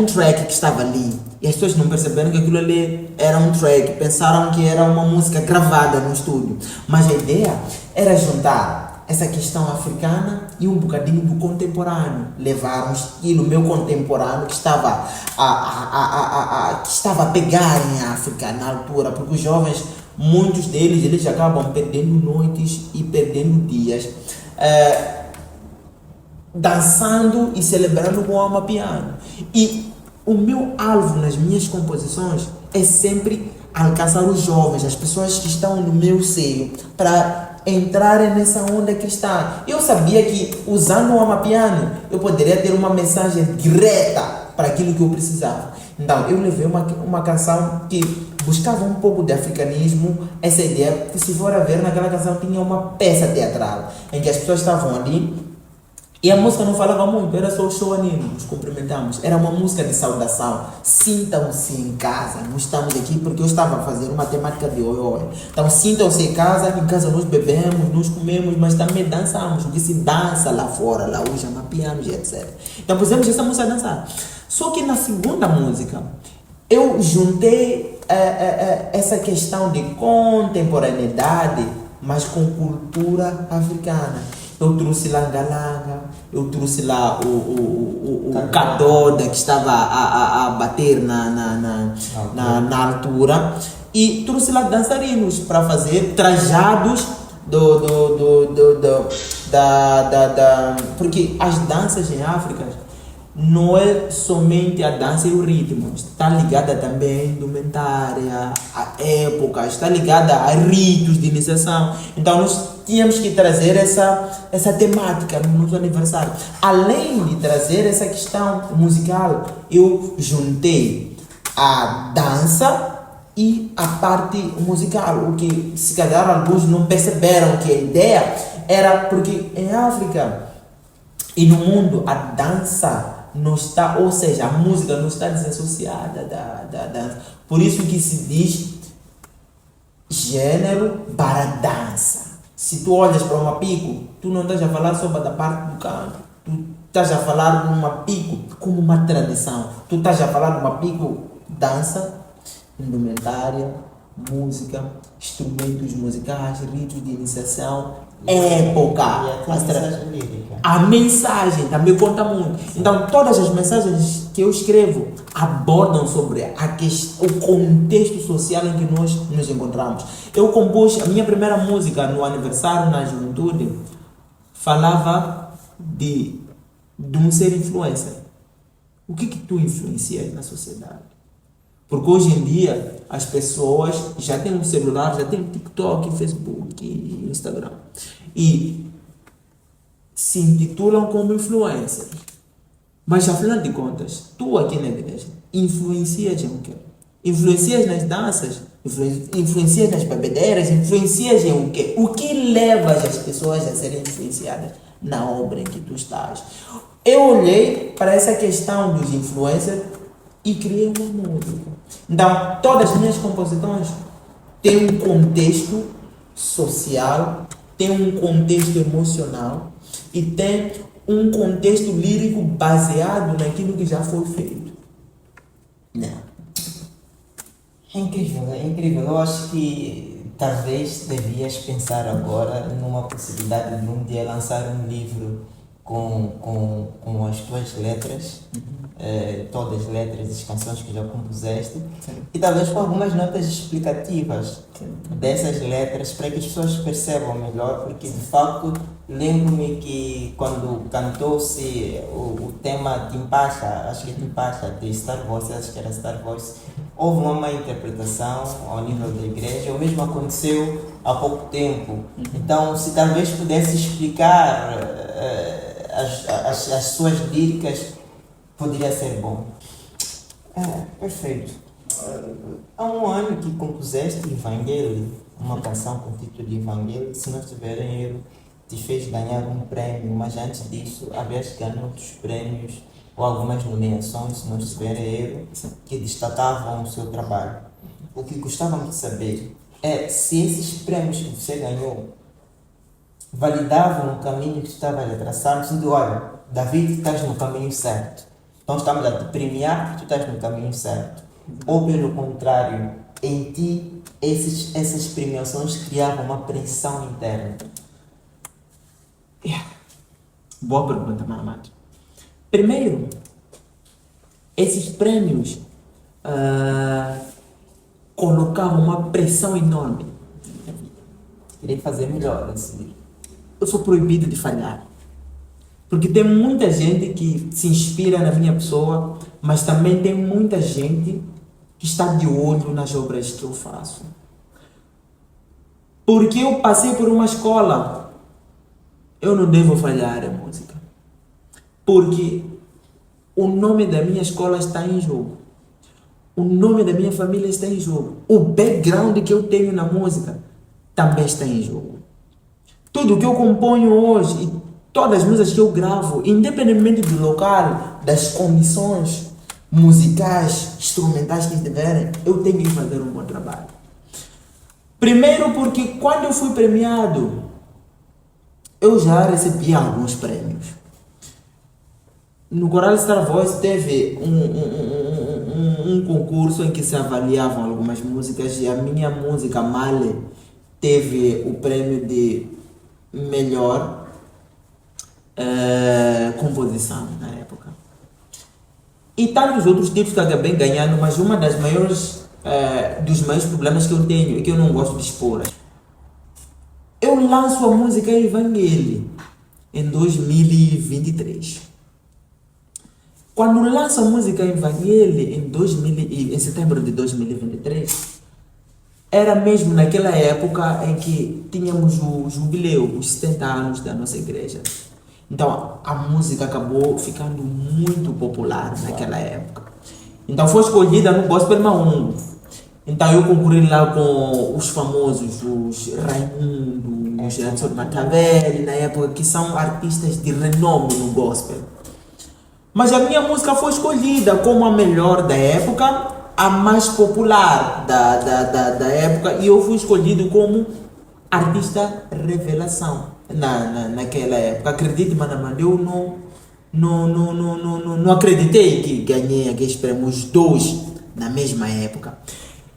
track que estava ali. E as pessoas não perceberam que aquilo ali era um track, pensaram que era uma música gravada no estúdio. Mas a ideia era juntar essa questão africana e um bocadinho do contemporâneo. Levar um estilo meu contemporâneo que estava a pegar em África na altura, porque os jovens, muitos deles, eles acabam perdendo noites e perdendo dias, dançando e celebrando com o amapiano. E o meu alvo nas minhas composições é sempre alcançar os jovens, as pessoas que estão no meu seio, para entrarem nessa onda cristã. Eu sabia que usando o amapiano eu poderia ter uma mensagem direta para aquilo que eu precisava. Então eu levei uma canção que buscava um pouco de africanismo, essa ideia que, se for a ver, naquela canção tinha uma peça teatral em que as pessoas estavam ali E a música não falava muito, era só o show anime, nos cumprimentamos. Era uma música de saudação. Sintam-se em casa. Nós estamos aqui porque eu estava a fazer uma temática de oi-oi. Então sintam-se em casa nós bebemos, nós comemos, mas também dançamos. O que se dança lá fora, lá hoje, mapeamos e etc. Então pusemos essa música a dançar. Só que na segunda música, eu juntei essa questão de contemporaneidade, mas com cultura africana. Eu trouxe langa-langa, eu trouxe lá o cadoda que estava a bater na altura, e trouxe lá dançarinos para fazer trajados porque as danças em África não é somente a dança e o ritmo, está ligada também à indumentária, à época, está ligada a ritos de iniciação. Então nós tínhamos que trazer essa temática no nosso aniversário. Além de trazer essa questão musical, eu juntei a dança e a parte musical, o que se calhar alguns não perceberam que a ideia era porque em África e no mundo a dança não está, ou seja, a música não está desassociada da dança. Por isso que se diz gênero para dança. Se tu olhas para uma pico, tu não estás a falar só da parte do canto. Tu estás a falar de uma pico como uma tradição. Tu estás a falar de uma pico dança, indumentária, música, instrumentos musicais, ritos de iniciação, época. E a mensagem lírica. A mensagem também conta muito. Então, todas as mensagens que eu escrevo abordam sobre o contexto social em que nós nos encontramos. Eu compus a minha primeira música no aniversário, na juventude, falava de um ser influencer. O que tu influencias na sociedade? Porque hoje em dia as pessoas já têm um celular, já têm TikTok, Facebook, Instagram. E se intitulam como influencers. Mas afinal de contas, tu aqui na igreja influencias em o quê? Influencias nas danças, influencias nas bebedeiras, influencias em o quê? O que leva as pessoas a serem influenciadas na obra em que tu estás? Eu olhei para essa questão dos influencers e criei uma música. Então, todas as minhas composições têm um contexto social, têm um contexto emocional e tem um contexto lírico baseado naquilo que já foi feito. Não. É incrível, é incrível. Eu acho que talvez devias pensar agora numa possibilidade de um dia lançar um livro com as tuas letras, todas as letras das canções que já compuseste, e talvez com algumas notas explicativas dessas letras para que as pessoas percebam melhor, porque de facto lembro-me que quando cantou-se o tema Timpacha, acho que é Timpacha, de Star Voice, acho que era Star Voice, houve uma má interpretação ao nível da igreja. O mesmo aconteceu há pouco tempo. Então, se talvez pudesse explicar as suas líricas, poderia ser bom. Perfeito. Há um ano que compuseste Evangelho, uma canção com o título de Evangelho. Se não estiverem erro, te fez ganhar um prêmio, mas antes disso havias ganho outros prêmios ou algumas nomeações, se não estiverem erro, que destacavam o seu trabalho. O que gostávamos de saber é se esses prêmios que você ganhou validavam o caminho que estava a traçar, dizendo, olha, David, estás no caminho certo. Então estamos a te premiar porque tu estás no caminho certo. Ou pelo contrário, em ti essas premiações criavam uma pressão interna. Boa pergunta, Mahamad. Primeiro, esses prêmios colocavam uma pressão enorme. Queria fazer melhor esse livro. Eu sou proibido de falhar. Porque tem muita gente que se inspira na minha pessoa, mas também tem muita gente que está de olho nas obras que eu faço. Porque eu passei por uma escola, eu não devo falhar em música. Porque o nome da minha escola está em jogo. O nome da minha família está em jogo. O background que eu tenho na música também está em jogo. Tudo que eu componho hoje todas as músicas que eu gravo, independentemente do local, das condições musicais, instrumentais que tiverem, eu tenho que fazer um bom trabalho. Primeiro porque quando eu fui premiado, eu já recebi alguns prêmios. No Coral Star Voice teve um concurso em que se avaliavam algumas músicas e a minha música Male teve o prêmio de melhor composição na época. E tantos outros títulos que acabei ganhando, mas uma das maiores dos maiores problemas que eu tenho é que eu não gosto de expor. Eu lanço a música Evangelho em 2023. Quando lanço a música Evangelho em setembro de 2023, era mesmo naquela época em que tínhamos o jubileu, os 70 anos da nossa igreja. Então a música acabou ficando muito popular naquela época. Então foi escolhida no Gospel Maungo. Então eu concorri lá com os famosos, os Raimundo, os Edson Matavelli, na época, que são artistas de renome no gospel. Mas a minha música foi escolhida como a melhor da época, a mais popular da época, e eu fui escolhido como artista revelação naquela época. Acredite, Manamanda, eu não acreditei que ganhei aqueles prêmios dois na mesma época.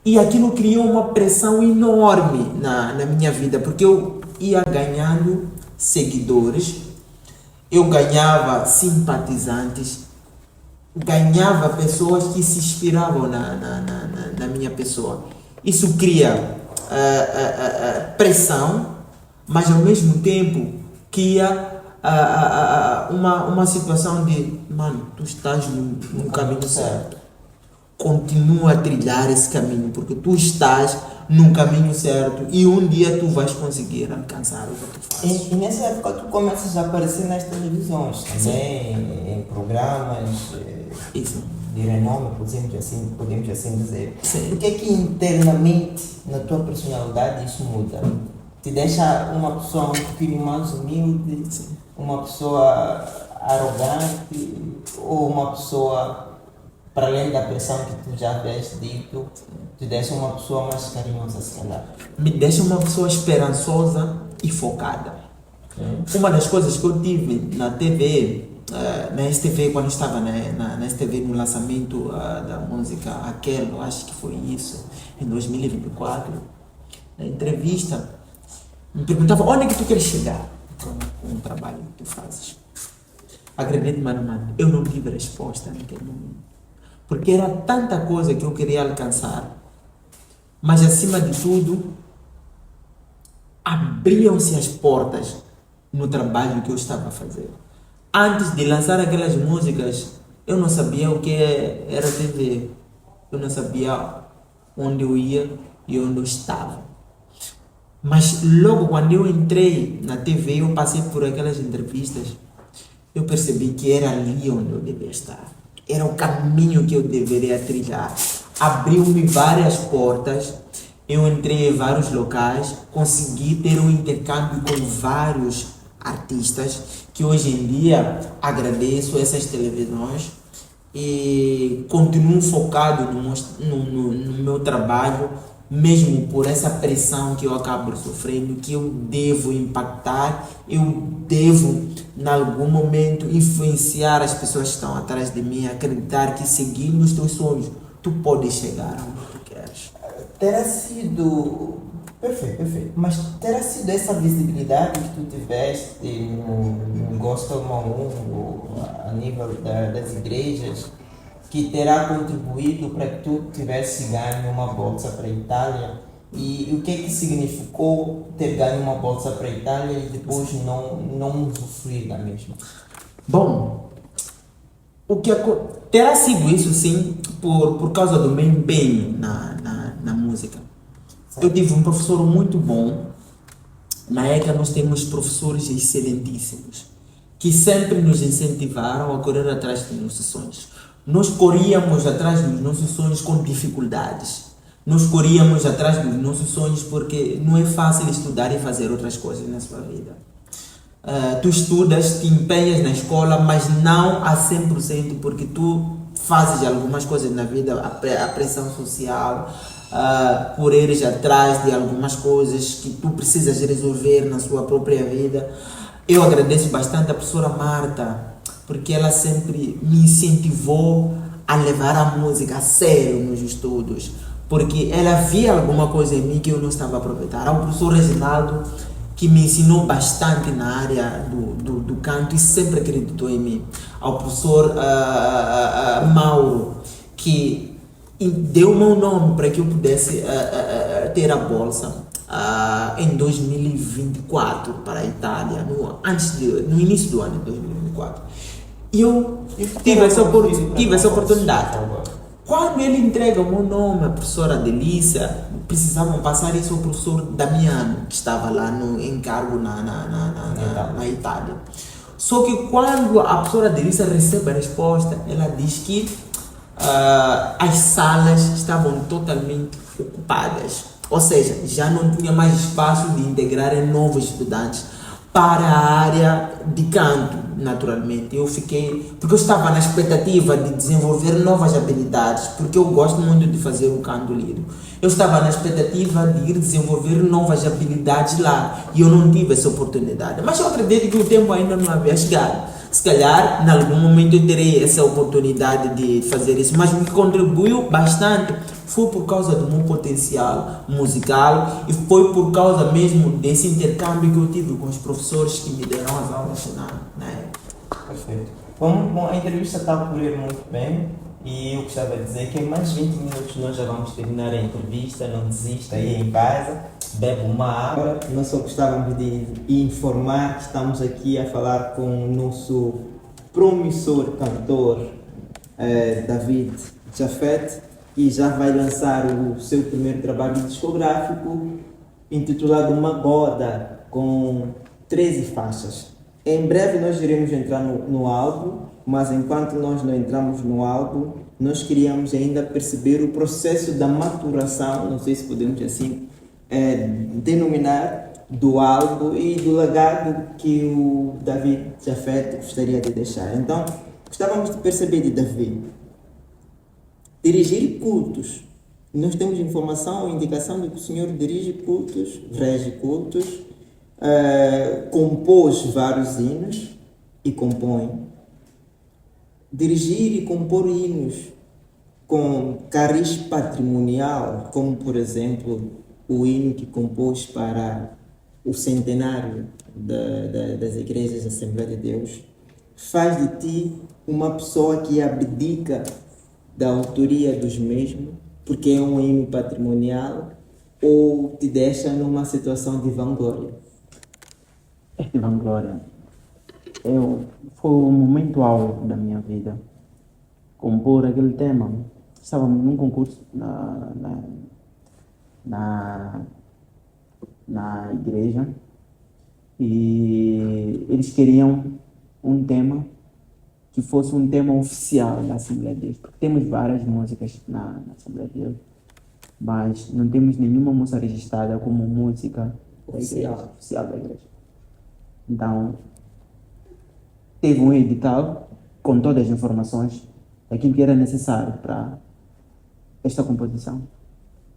E aquilo criou uma pressão enorme na minha vida, porque eu ia ganhando seguidores, eu ganhava simpatizantes, ganhava pessoas que se inspiravam na minha pessoa. Isso cria pressão, mas ao mesmo tempo cria uma situação de, mano, tu estás no caminho certo. Continua a trilhar esse caminho, porque tu estás no caminho certo e um dia tu vais conseguir alcançar o que tu fazes. E nessa época tu começas a aparecer nas televisões também, em programas Isso. de renome, podemos assim dizer. Sim. Por que é que internamente na tua personalidade isso muda? Te deixa uma pessoa um pouquinho mais humilde, uma pessoa arrogante ou uma pessoa, para além da pressão que tu já havias dito, te deixa uma pessoa mais carinhosa, se calhar? Me deixa uma pessoa esperançosa e focada. Uma das coisas que eu tive na TV, na STV, quando eu estava na STV no lançamento da música Aquele, acho que foi isso, em 2024, na entrevista, me perguntava onde é que tu queres chegar com o trabalho que tu fazes. Acredite, mano, eu não tive resposta naquele momento. Porque era tanta coisa que eu queria alcançar, mas acima de tudo, abriam-se as portas no trabalho que eu estava a fazer. Antes de lançar aquelas músicas, eu não sabia o que era TV, eu não sabia onde eu ia e onde eu estava. Mas logo quando eu entrei na TV, eu passei por aquelas entrevistas, eu percebi que era ali onde eu devia estar. Era o caminho que eu deveria trilhar. Abriu-me várias portas, eu entrei em vários locais, consegui ter um intercâmbio com vários artistas, que hoje em dia agradeço essas televisões e continuo focado no meu trabalho, mesmo por essa pressão que eu acabo sofrendo, que eu devo impactar, eu devo, em algum momento, influenciar as pessoas que estão atrás de mim, acreditar que seguindo os teus sonhos, tu podes chegar aonde tu queres. Terá sido... Perfeito. Mas terá sido essa visibilidade que tu tiveste no Gospel Maungo, a nível das igrejas, que terá contribuído para que tu tivesse ganho uma bolsa para a Itália? E o que é que significou ter ganho uma bolsa para a Itália e depois não usufruir da mesma? Bom, terá sido isso sim por causa do meu empenho na música. Eu tive um professor muito bom. Na ECA nós temos professores excelentíssimos que sempre nos incentivaram a correr atrás dos nossos sonhos. Nós corríamos atrás dos nossos sonhos com dificuldades. Nós corríamos atrás dos nossos sonhos porque não é fácil estudar e fazer outras coisas na sua vida. tu estudas, te empenhas na escola, mas não a 100% porque tu fazes algumas coisas na vida, a pressão social, por ires atrás de algumas coisas que tu precisas resolver na sua própria vida. Eu agradeço bastante a professora Marta, porque ela sempre me incentivou a levar a música a sério nos estudos, porque ela via alguma coisa em mim que eu não estava a aproveitar. Ao professor Reginaldo, que me ensinou bastante na área do canto e sempre acreditou em mim. Ao professor Mauro, que deu o meu nome para que eu pudesse ter a bolsa em 2024 para a Itália, no início do ano de 2024. E eu tive essa oportunidade. Quando ele entrega o meu nome, a professora Delícia, precisavam passar isso ao professor Damiano, que estava lá no encargo na Itália. Só que quando a professora Delícia recebe a resposta, ela diz que as salas estavam totalmente ocupadas. Ou seja, já não tinha mais espaço de integrar novos estudantes para a área de canto, naturalmente. Porque eu estava na expectativa de desenvolver novas habilidades, porque eu gosto muito de fazer o canto lírico. Eu estava na expectativa de ir desenvolver novas habilidades lá, e eu não tive essa oportunidade. Mas eu acredito que o tempo ainda não havia chegado. Se calhar, em algum momento eu terei essa oportunidade de fazer isso, mas o que contribuiu bastante foi por causa do meu potencial musical e foi por causa mesmo desse intercâmbio que eu tive com os professores que me deram as aulas na época. Perfeito. Bom, a entrevista está a correr muito bem e eu gostava de dizer que em mais 20 minutos nós já vamos terminar a entrevista. Não desista aí em casa, bebe uma água. Nós só gostávamos de informar que estamos aqui a falar com o nosso promissor cantor David Jafet, que já vai lançar o seu primeiro trabalho discográfico intitulado Magoda, com 13 faixas. Em breve nós iremos entrar no álbum, mas enquanto nós não entramos no álbum, nós queríamos ainda perceber o processo da maturação, não sei se podemos assim denominar, do álbum e do legado que o David Jafet gostaria de deixar. Então, gostávamos de perceber de David dirigir cultos. Nós temos informação ou indicação de que o senhor dirige cultos, rege cultos, compôs vários hinos e compõe. Dirigir e compor hinos com cariz patrimonial, como por exemplo o hino que compôs para o centenário das igrejas da Assembleia de Deus, faz de ti uma pessoa que abdica da autoria dos mesmos, porque é um hino patrimonial, ou te deixa numa situação de vanglória? De vanglória. Foi um momento alto da minha vida. Compor aquele tema. Estávamos num concurso na igreja e eles queriam um tema que fosse um tema oficial da Assembleia de Deus, porque temos várias músicas na Assembleia de Deus, mas não temos nenhuma música registrada como música oficial da igreja. Então, teve um edital com todas as informações daquilo que era necessário para esta composição.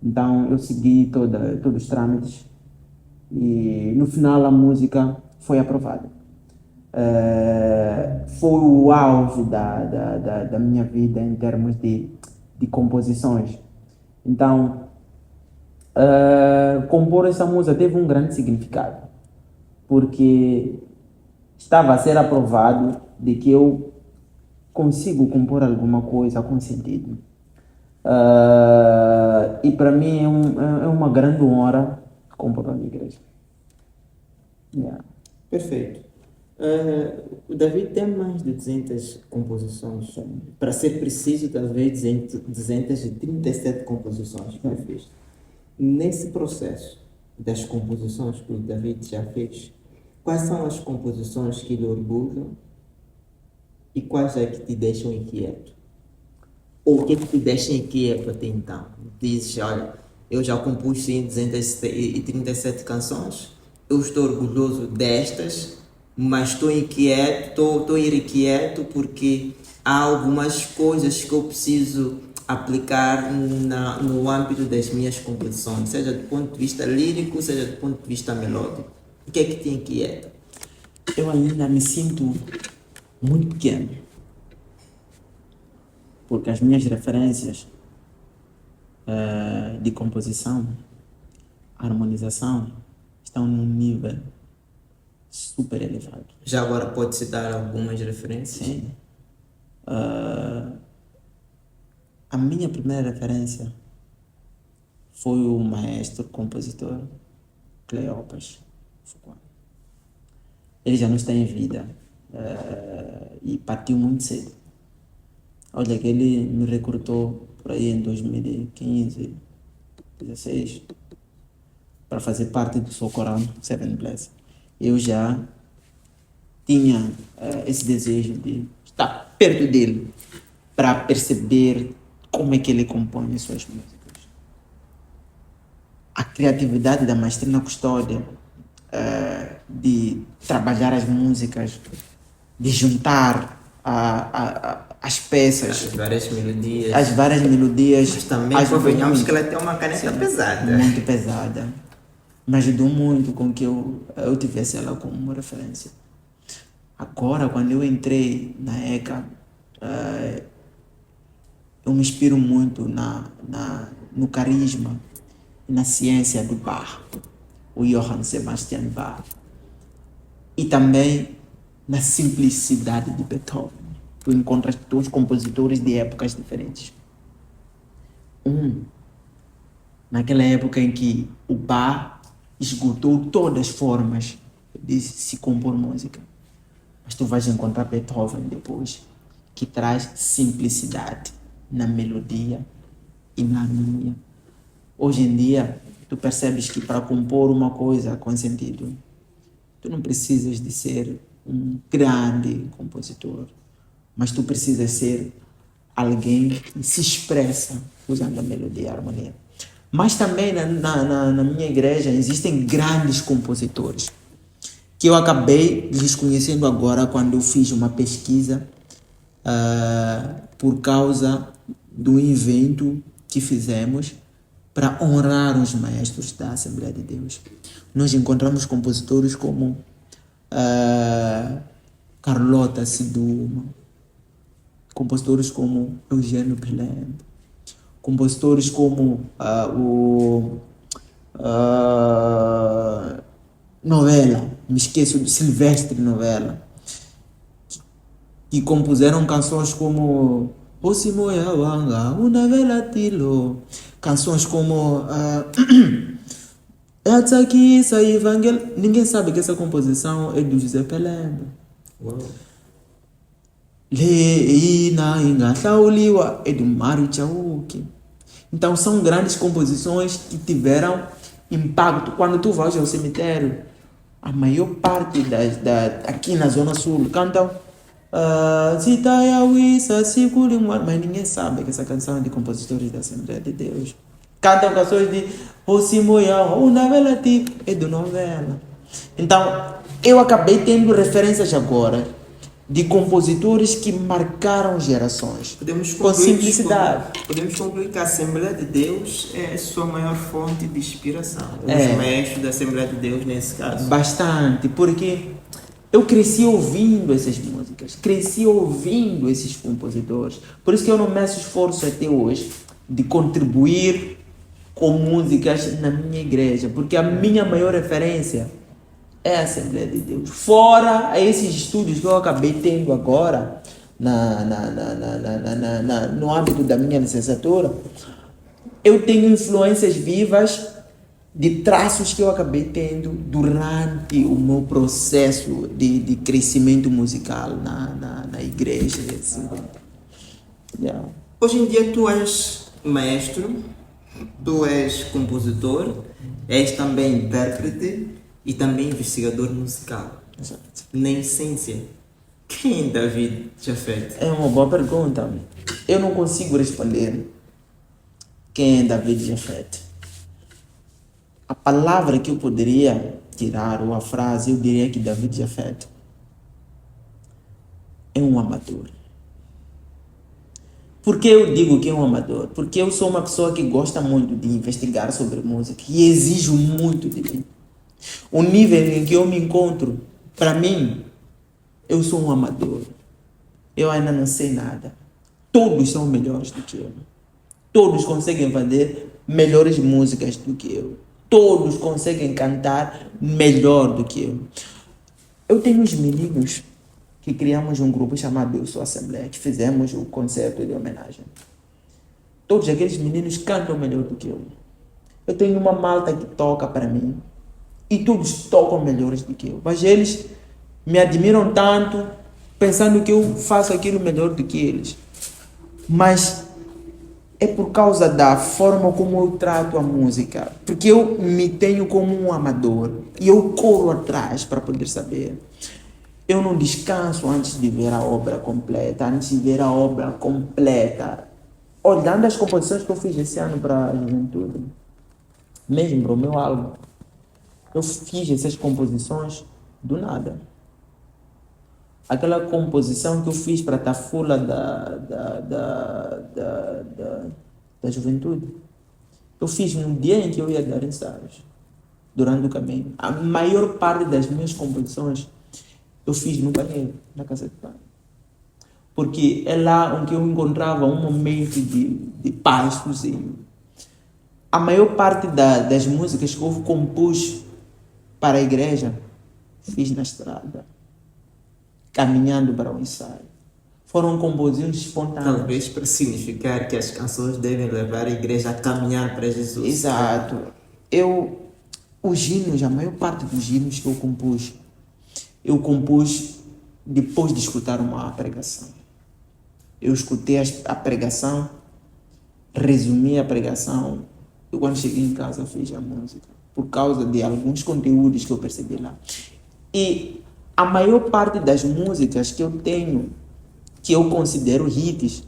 Então, eu segui todos os trâmites e, no final, a música foi aprovada. Foi o auge da minha vida em termos de composições. Então, compor essa música teve um grande significado, porque estava a ser aprovado de que eu consigo compor alguma coisa com sentido. E para mim é uma grande honra compor para a minha igreja. Yeah. Perfeito. O David tem mais de 200 composições. Para ser preciso, talvez 237 composições que ele fez. Nesse processo das composições que o David já fez, quais são as composições que lhe orgulham e quais é que te deixam inquieto? Ou o que te deixa inquieto até então? Dizes, olha, eu já compus sim 237 canções, eu estou orgulhoso destas, mas estou inquieto, estou irrequieto porque há algumas coisas que eu preciso aplicar no âmbito das minhas composições, seja do ponto de vista lírico, seja do ponto de vista melódico. O que é que te inquieta? Eu ainda me sinto muito pequeno, porque as minhas referências de composição, harmonização, estão num nível super elevado. Já agora pode citar algumas referências? Sim. A minha primeira referência foi o maestro compositor Cleopas Foucault. Ele já não está em vida e partiu muito cedo. Olha que ele me recrutou por aí em 2015, 2016, para fazer parte do seu coral Seven Bless. Eu já tinha esse desejo de estar perto dele para perceber como é que ele compõe as suas músicas. A criatividade da maestrina Custódia, de trabalhar as músicas, de juntar as peças, as várias melodias. Mas também convenhamos que ela tem uma caneta pesada. Muito pesada. Me ajudou muito com que eu tivesse ela como referência. Agora, quando eu entrei na ECA, eu me inspiro muito no carisma e na ciência do Bach, o Johann Sebastian Bach. E também na simplicidade de Beethoven. Tu encontras dois compositores de épocas diferentes. Naquela época em que o Bach esgotou todas as formas de se compor música. Mas tu vais encontrar Beethoven depois, que traz simplicidade na melodia e na harmonia. Hoje em dia, tu percebes que para compor uma coisa com sentido, tu não precisas de ser um grande compositor, mas tu precisas ser alguém que se expressa usando a melodia e a harmonia. Mas também na minha igreja existem grandes compositores que eu acabei desconhecendo agora quando eu fiz uma pesquisa por causa do evento que fizemos para honrar os maestros da Assembleia de Deus. Nós encontramos compositores como Carlota Siduma, compositores como Eugênio Pilembo, compositores como Novella, me esqueço do Silvestre Novella, que compuseram canções como Osimoya Wanga, Una Vela Tilo, canções como Yatsaki Sa Evangel. Ninguém sabe que essa composição é do José Pelembo. Leina Ingatauliwa é do Mário Chauki. Então são grandes composições que tiveram impacto. Quando tu vais ao cemitério, a maior parte aqui na Zona Sul cantam mas ninguém sabe que essa canção é de compositores da Assembleia de Deus. Cantam canções de Osimoyão, Una Vela Ti, é do Novela. Então, eu acabei tendo referências agora de compositores que marcaram gerações com simplicidade. Podemos concluir que a Assembleia de Deus é a sua maior fonte de inspiração. Os maestros da Assembleia de Deus, nesse caso. Bastante, porque eu cresci ouvindo essas músicas, cresci ouvindo esses compositores. Por isso que eu não meço esforço até hoje de contribuir com músicas na minha igreja, porque a minha maior referência é a Assembleia de Deus. Fora esses estudos que eu acabei tendo agora no âmbito da minha licenciatura, eu tenho influências vivas de traços que eu acabei tendo durante o meu processo de crescimento musical na igreja. Assim. Yeah. Hoje em dia tu és maestro, tu és compositor, és também intérprete e também investigador musical. Exato. Na essência, quem é David Jafet? É uma boa pergunta. Eu não consigo responder quem é David Jafet. A palavra que eu poderia tirar, ou a frase, eu diria que David Jafet é um amador. Por que eu digo que é um amador? Porque eu sou uma pessoa que gosta muito de investigar sobre música e exijo muito de mim. O nível em que eu me encontro, para mim, eu sou um amador. Eu ainda não sei nada. Todos são melhores do que eu. Todos conseguem fazer melhores músicas do que eu. Todos conseguem cantar melhor do que eu. Eu tenho uns meninos que criamos um grupo chamado Eu Sou Assembleia, que fizemos o concerto de homenagem. Todos aqueles meninos cantam melhor do que eu. Eu tenho uma malta que toca para mim e todos tocam melhores do que eu. Mas eles me admiram tanto, pensando que eu faço aquilo melhor do que eles. Mas é por causa da forma como eu trato a música. Porque eu me tenho como um amador e eu corro atrás para poder saber. Eu não descanso antes de ver a obra completa, antes de ver a obra completa. Olhando as composições que eu fiz esse ano para a juventude, mesmo para o meu álbum, eu fiz essas composições do nada. Aquela composição que eu fiz para a Tafula da juventude, eu fiz no dia em que eu ia dar ensaios, durante o caminho. A maior parte das minhas composições eu fiz no banheiro, na casa de banho. Porque é lá onde eu encontrava um momento de paz sozinho. A maior parte das músicas que eu compus para a igreja, fiz na estrada, caminhando para o ensaio. Foram composições espontâneas. Talvez para significar que as canções devem levar a igreja a caminhar para Jesus. Exato. Os hinos, a maior parte dos hinos que eu compus depois de escutar uma pregação. Eu escutei a pregação, resumi a pregação, e quando cheguei em casa fiz a música, por causa de alguns conteúdos que eu percebi lá. E a maior parte das músicas que eu tenho, que eu considero hits,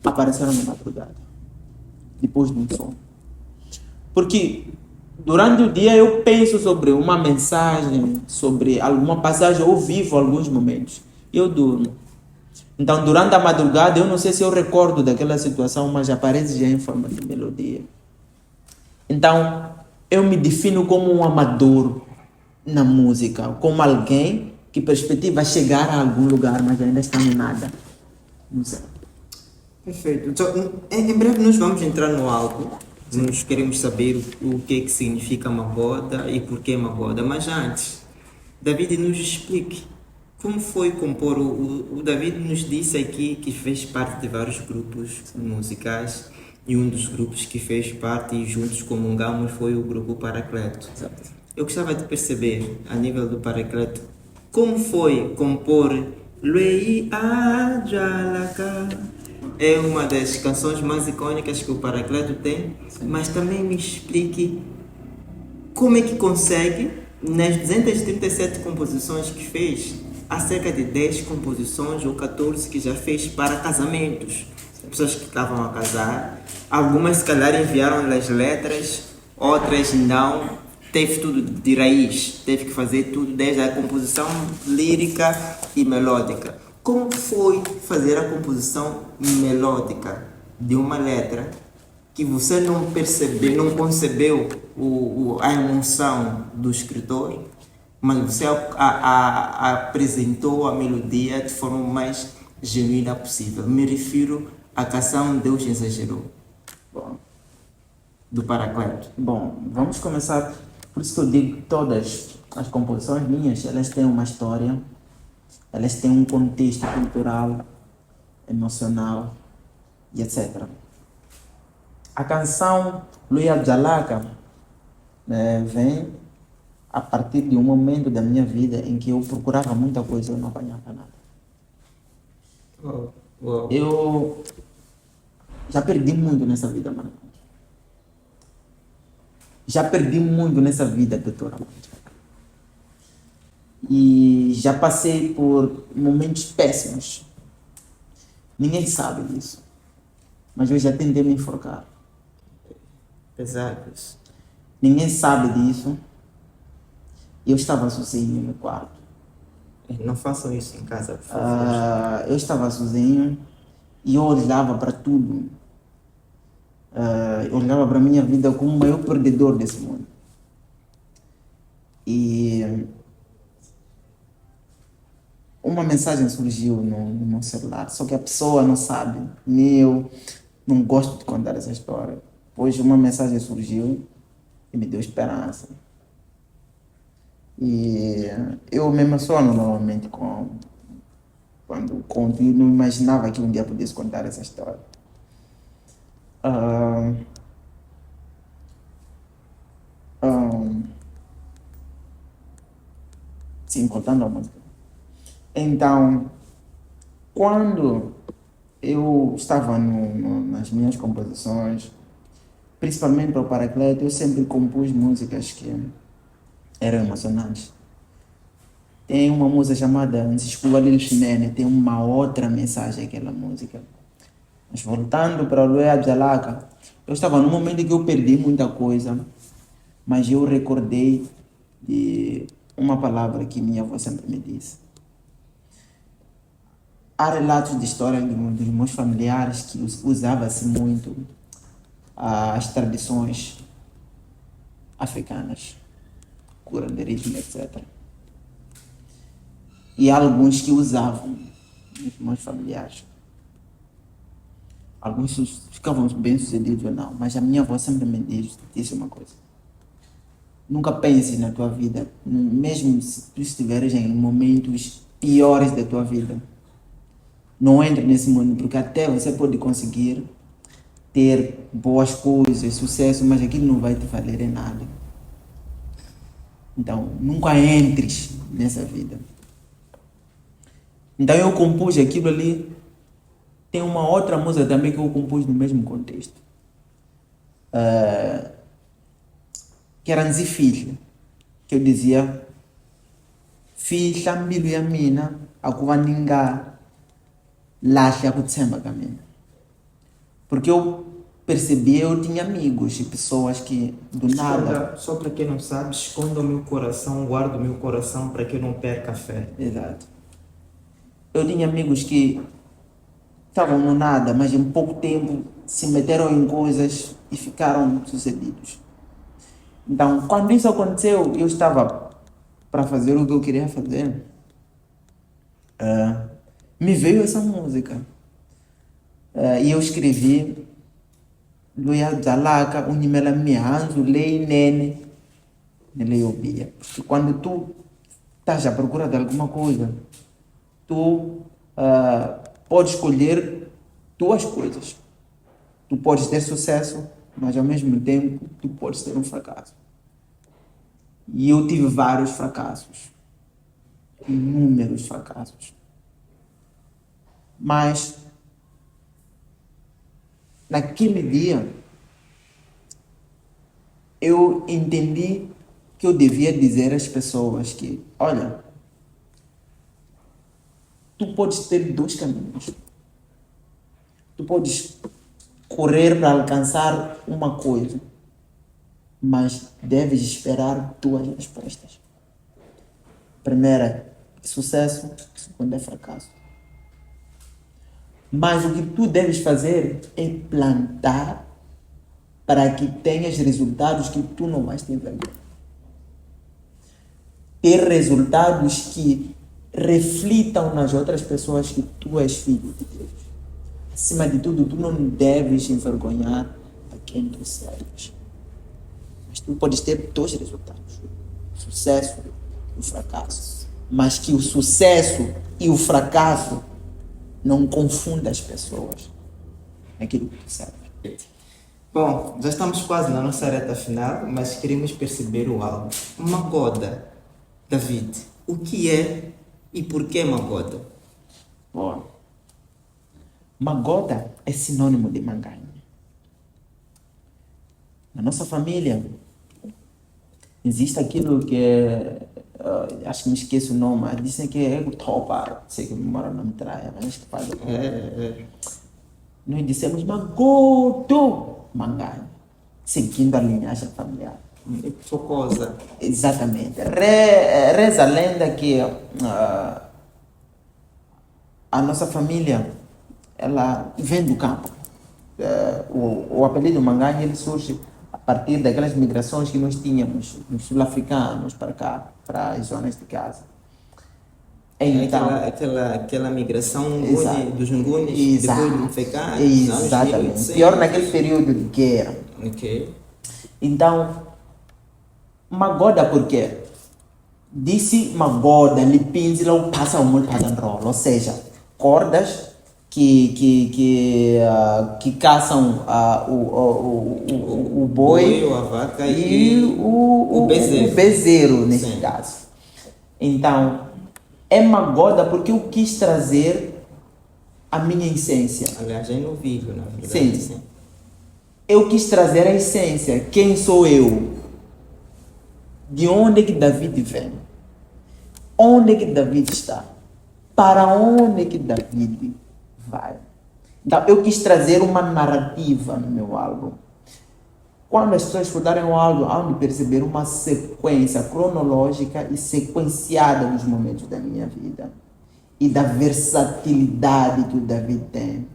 apareceram na madrugada, depois de um sono. Porque durante o dia eu penso sobre uma mensagem, sobre alguma passagem, eu vivo alguns momentos e eu durmo. Então, durante a madrugada, eu não sei se eu recordo daquela situação, mas aparece já em forma de melodia. Então, eu me defino como um amador na música, como alguém que perspectiva chegar a algum lugar, mas ainda está no nada. Não sei. Perfeito. Então, em breve nós vamos entrar no álbum. Nós queremos saber o que significa Magoda e por que Magoda. Mas antes, David nos explique como foi compor. O David nos disse aqui que fez parte de vários grupos musicais e um dos grupos que fez parte e juntos comungamos foi o grupo Paracleto. Eu gostava de perceber, a nível do Paracleto, como foi compor Luei Ajalaka. É uma das canções mais icônicas que o Paracleto tem, mas também me explique como é que consegue, nas 237 composições que fez, há cerca de 10 composições ou 14 que já fez para casamentos, pessoas que estavam a casar. Algumas se calhar enviaram as letras, outras não. Teve tudo de raiz, teve que fazer tudo desde a composição lírica e melódica. Como foi fazer a composição melódica de uma letra que você não percebeu, não concebeu a emoção do escritor, mas você apresentou a melodia de forma mais genuína possível? Me refiro à canção Deus Exagerou, do Paracleto. Bom, vamos começar. Por isso que eu digo que todas as composições minhas, elas têm uma história, elas têm um contexto cultural, emocional e etc. A canção Luia Jalaka vem a partir de um momento da minha vida em que eu procurava muita coisa e eu não apanhava nada. Eu já perdi muito nessa vida, mano. Já perdi muito nessa vida, doutora. E já passei por momentos péssimos. Ninguém sabe disso. Mas eu já tentei me enforcar. Pesados. Ninguém sabe disso. E eu estava sozinho no meu quarto. Não façam isso em casa, por favor. Eu estava sozinho e eu olhava para tudo. Eu olhava para a minha vida como o maior perdedor desse mundo. E uma mensagem surgiu no meu celular, só que a pessoa não sabe, nem eu não gosto de contar essa história. Pois uma mensagem surgiu e me deu esperança. E eu me emociono normalmente quando conto e não imaginava que um dia pudesse contar essa história. Ah, sim, contando a música. Então, quando eu estava nas minhas composições, principalmente para o Paracleto, eu sempre compus músicas que eram emocionantes. Tem uma música chamada Nsiskuvalil Shinene, tem uma outra mensagem aquela música. Mas voltando para o Lué Abzalaka, eu estava num momento em que eu perdi muita coisa, mas eu recordei de uma palavra que minha avó sempre me disse. Há relatos de história dos meus familiares que usava-se muito as tradições africanas, curanderismo, etc. E há alguns que usavam os meus familiares. Alguns ficavam bem sucedidos ou não, mas a minha avó sempre me disse uma coisa. Nunca pense na tua vida, mesmo se tu estiveres em momentos piores da tua vida. Não entre nesse mundo, porque até você pode conseguir ter boas coisas, sucesso, mas aquilo não vai te valer em nada. Então, nunca entres nessa vida. Então eu compus aquilo ali. Tem uma outra música também que eu compus no mesmo contexto. Que era Nzi Fihla. Que eu dizia: Fihla mbilu ya mina, akuva ninga lahla kutsemba ka mina. Porque eu percebi, eu tinha amigos e pessoas que do nada... Só para quem não sabe, esconda o meu coração, guarda o meu coração para que eu não perca a fé. Exato. Eu tinha amigos que estavam no nada, mas em pouco tempo se meteram em coisas e ficaram sucedidos. Então, quando isso aconteceu, eu estava para fazer o que eu queria fazer. Me veio essa música. E eu escrevi Luya Dzalaka, Unimela Mihanzu, Lei Nene, Neleobia. Porque quando tu estás à procura de alguma coisa, tu podes escolher duas coisas. Tu podes ter sucesso, mas ao mesmo tempo tu podes ter um fracasso. E eu tive vários fracassos. Inúmeros fracassos. Mas naquele dia eu entendi que eu devia dizer às pessoas que, olha, tu podes ter dois caminhos. Tu podes correr para alcançar uma coisa, mas deves esperar duas respostas. Primeira é sucesso, segunda é fracasso. Mas o que tu deves fazer é plantar para que tenhas resultados que tu não vais ter vergonha. Ter resultados que reflitam nas outras pessoas que tu és filho de Deus. Acima de tudo, tu não deves envergonhar a quem tu serves. Mas tu podes ter dois resultados: o sucesso e o fracasso. Mas que o sucesso e o fracasso não confundam as pessoas naquilo que tu serves. Bom, já estamos quase na nossa reta final, mas queremos perceber o algo. Magoda, David, o que é e por que Magoda? Bom, Magoda é sinônimo de manganha. Na nossa família existe aquilo que é, acho que me esqueço o nome, mas dizem que é o topa, sei que mora na Mitraia, mas que faz. Nós dissemos Magodo, manganha, seguindo a linhagem familiar. Focosa. Exatamente. Reza a lenda que a nossa família, ela vem do campo. O apelido Manganha, ele surge a partir daquelas migrações que nós tínhamos, dos sul-africanos para cá, para as zonas de casa. Então, Aquela migração exato. dos Ngunis, Exato. depois do Fecano, Exatamente. Pior naquele período de guerra. Ok. Então, Magoda por quê? Disse Magoda, Lipinzila, o passa o molho padrão, ou seja, cordas que caçam o boi, a vaca e o bezerro, nesse Sim. caso. Então, é Magoda porque eu quis trazer a minha essência. Aliás, é novilho, na verdade. Sim. Eu quis trazer a essência. Quem sou eu? De onde é que David vem? Onde é que David está? Para onde é que David vai? Então, eu quis trazer uma narrativa no meu álbum. Quando as pessoas escutarem o álbum, hão de perceber uma sequência cronológica e sequenciada dos momentos da minha vida. E da versatilidade que o David tem.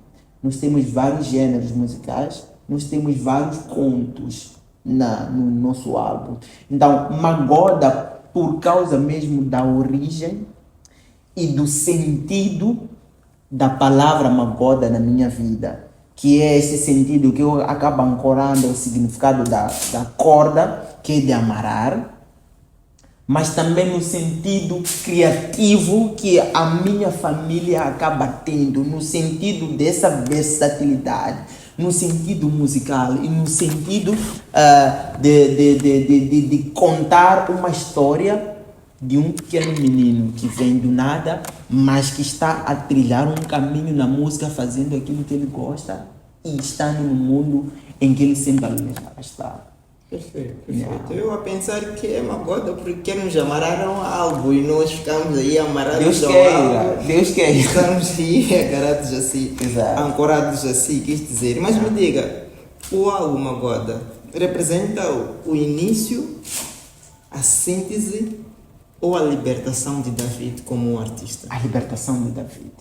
Nós temos vários gêneros musicais, nós temos vários contos no nosso álbum. Então, Magoda, por causa mesmo da origem e do sentido da palavra Magoda na minha vida, que é esse sentido que eu acabo ancorando o significado da corda, que é de amarrar, mas também no sentido criativo que a minha família acaba tendo, no sentido dessa versatilidade, no sentido musical e no sentido de contar uma história de um pequeno menino que vem do nada, mas que está a trilhar um caminho na música, fazendo aquilo que ele gosta e está no mundo em que ele sempre almeja estar. Perfeito. Eu a pensar que é Magoda porque nos amarraram a algo e nós ficamos aí amarrados Deus ao queira, algo. Deus queira. Estamos aí agarrados assim, Exato. ancorados assim, quis dizer. Mas me diga, o álbum Magoda representa o início, a síntese ou a libertação de David como um artista? A libertação de David.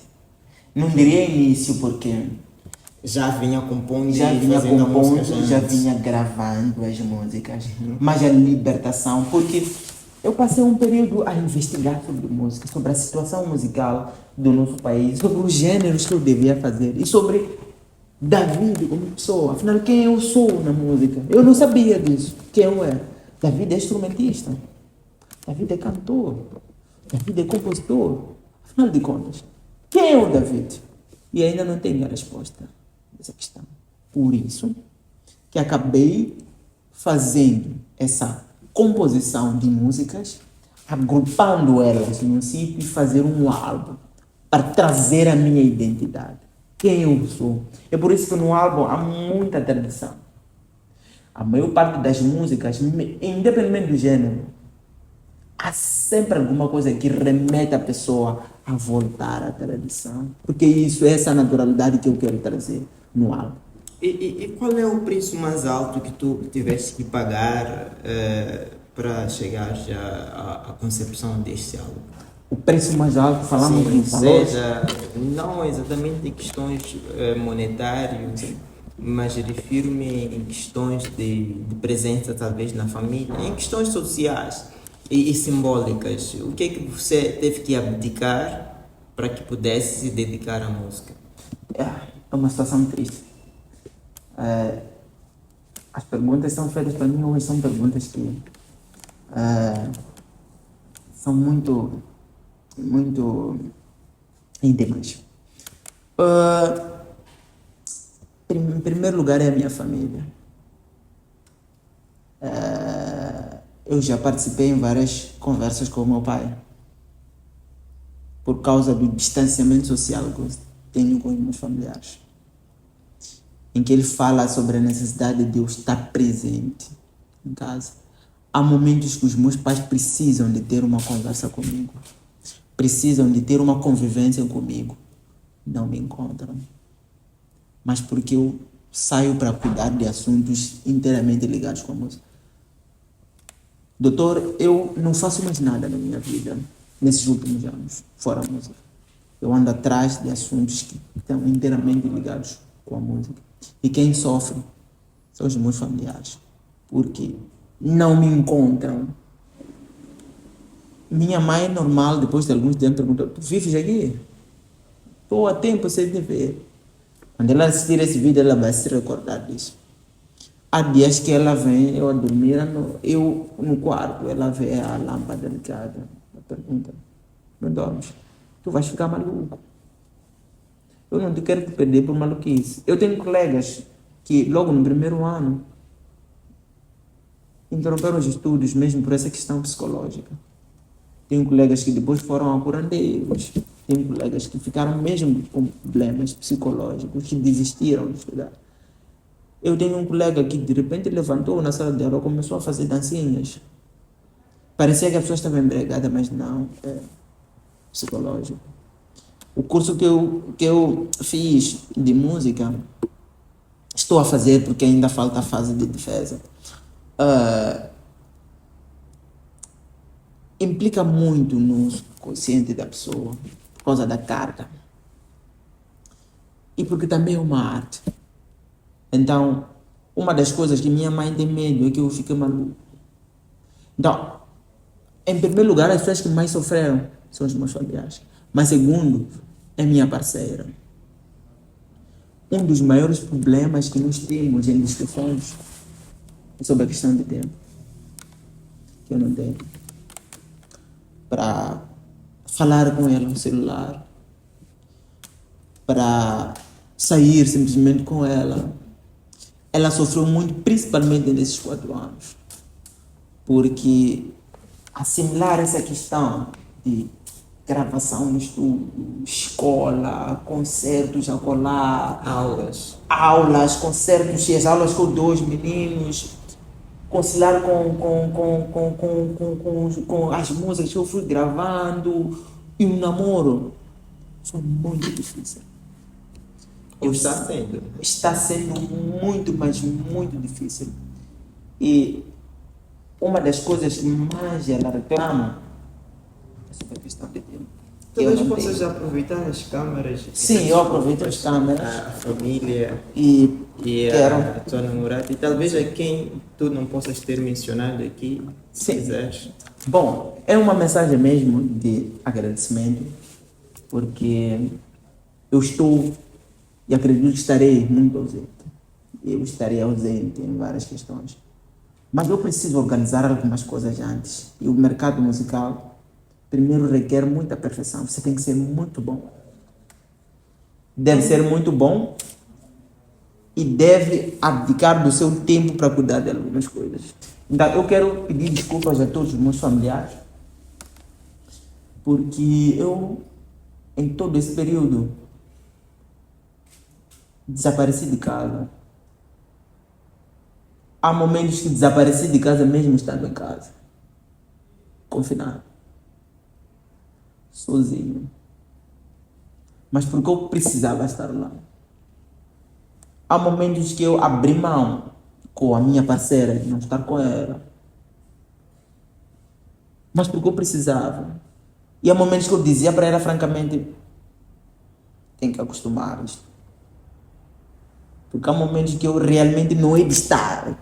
Não diria início porque Já vinha compondo já e vinha fazendo a música compondo, já antes. vinha gravando as músicas, mas a libertação, porque eu passei um período a investigar sobre música, sobre a situação musical do nosso país, sobre os gêneros que eu devia fazer e sobre David como pessoa. Afinal, quem eu sou na música? Eu não sabia disso. Quem eu era? David é instrumentista, David é cantor, David é compositor. Afinal de contas, quem é o David? E ainda não tenho a resposta dessa questão. Por isso que acabei fazendo essa composição de músicas, agrupando elas num sítio e fazer um álbum para trazer a minha identidade. Quem eu sou. É por isso que no álbum há muita tradição. A maior parte das músicas, independente do gênero, há sempre alguma coisa que remete a pessoa a voltar à tradição. Porque isso é essa naturalidade que eu quero trazer no álbum. E qual é o preço mais alto que tu tiveste que pagar para chegar à concepção deste álbum? O preço mais alto, falamos Sim, em valores. seja, não exatamente em questões monetárias, mas refiro-me em questões de presença, talvez, na família, em questões sociais e simbólicas. O que é que você teve que abdicar para que pudesse se dedicar à música? É uma situação triste. As perguntas são feitas para mim hoje, são perguntas que são muito íntimas. Em primeiro lugar é a minha família. Eu já participei em várias conversas com o meu pai por causa do distanciamento social que eu tenho com os meus familiares, em que ele fala sobre a necessidade de eu estar presente em casa. Há momentos que os meus pais precisam de ter uma conversa comigo, precisam de ter uma convivência comigo, não me encontram, mas porque eu saio para cuidar de assuntos inteiramente ligados com a música. Doutor, eu não faço mais nada na minha vida nesses últimos anos, fora a música. Eu ando atrás de assuntos que estão inteiramente ligados com a música. E quem sofre são os meus familiares, porque não me encontram. Minha mãe, normal, depois de alguns tempos, perguntou: tu vives aqui? Estou a tempo sem te ver. Quando ela assistir esse vídeo, ela vai se recordar disso. Há dias que ela vem, eu a dormir, eu no quarto, ela vê a lâmpada ligada. Ela pergunta: não dormes? Tu vais ficar maluco. Eu não te quero te perder por maluquice. Eu tenho colegas que logo no primeiro ano interromperam os estudos mesmo por essa questão psicológica. Tenho colegas que depois foram a curandeiros. Tenho colegas que ficaram mesmo com problemas psicológicos, que desistiram de estudar. Eu tenho um colega que de repente levantou na sala de aula e começou a fazer dancinhas. Parecia que a pessoa estava embriagada, mas não, é psicológico. O curso que eu fiz de música, estou a fazer porque ainda falta a fase de defesa. Implica muito no consciente da pessoa, por causa da carga. E porque também é uma arte. Então, uma das coisas que minha mãe tem medo é que eu fique maluco. Então, em primeiro lugar, as pessoas que mais sofreram são os meus familiares. Mas segundo, é minha parceira. Um dos maiores problemas que nós temos em discussões é sobre a questão de tempo. Que eu não tenho para falar com ela no celular, para sair simplesmente com ela. Ela sofreu muito, principalmente nesses 4 anos, porque assimilar essa questão de gravação no estúdio, escola, concertos a colar, aulas, concertos, e as aulas com 2 meninos, conciliar com as músicas que eu fui gravando e um namoro, foi muito difícil. Está sendo muito, mas muito difícil. E uma das coisas que mais ela reclama é sobre a questão de tempo. Talvez possas aproveitar as câmaras. Sim, eu aproveito as câmeras. A família e a tua namorada. E talvez a quem tu não possas ter mencionado aqui, se quiseres. Bom, é uma mensagem mesmo de agradecimento, porque eu estou e acredito que estarei muito ausente. Eu estarei ausente em várias questões. Mas eu preciso organizar algumas coisas antes. E o mercado musical, primeiro, requer muita perfeição. Você tem que ser muito bom. Deve ser muito bom e deve abdicar do seu tempo para cuidar de algumas coisas. Então, eu quero pedir desculpas a todos os meus familiares, porque eu, em todo esse período, desapareci de casa. Há momentos que desapareci de casa mesmo estando em casa, confinado, sozinho. Mas porque eu precisava estar lá. Há momentos que eu abri mão com a minha parceira de não estar com ela, mas porque eu precisava. E há momentos que eu dizia para ela francamente: tem que acostumar isto. Porque há momentos que eu realmente não hei de estar.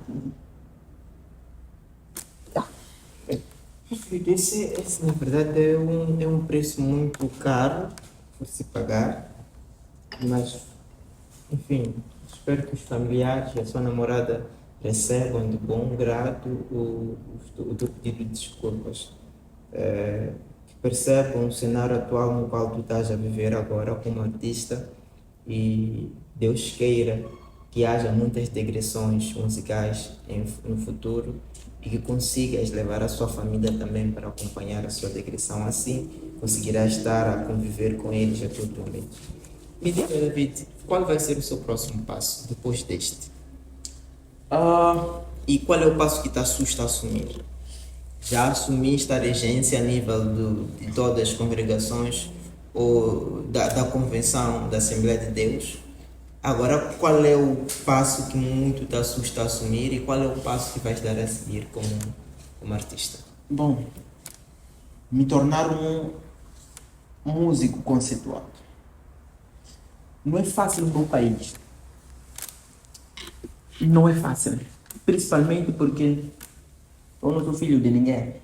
Esse, na verdade, é um preço muito caro por se pagar, mas, enfim, espero que os familiares e a sua namorada recebam de bom grado o teu pedido de desculpas. Que percebam o cenário atual no qual tu estás a viver agora como artista, e Deus queira que haja muitas digressões musicais no futuro e que consigas levar a sua família também para acompanhar a sua digressão. Assim conseguirás estar a conviver com eles a todo momento. Me diga, David, qual vai ser o seu próximo passo depois deste? E qual é o passo que te assusta assumir? Já assumiste a regência a nível de todas as congregações ou da convenção da Assembleia de Deus? Agora, qual é o passo que muito te assusta assumir e qual é o passo que vais dar a seguir como como artista? Bom, me tornar um músico conceituado. Não é fácil no meu país. Não é fácil. Principalmente porque eu não sou filho de ninguém.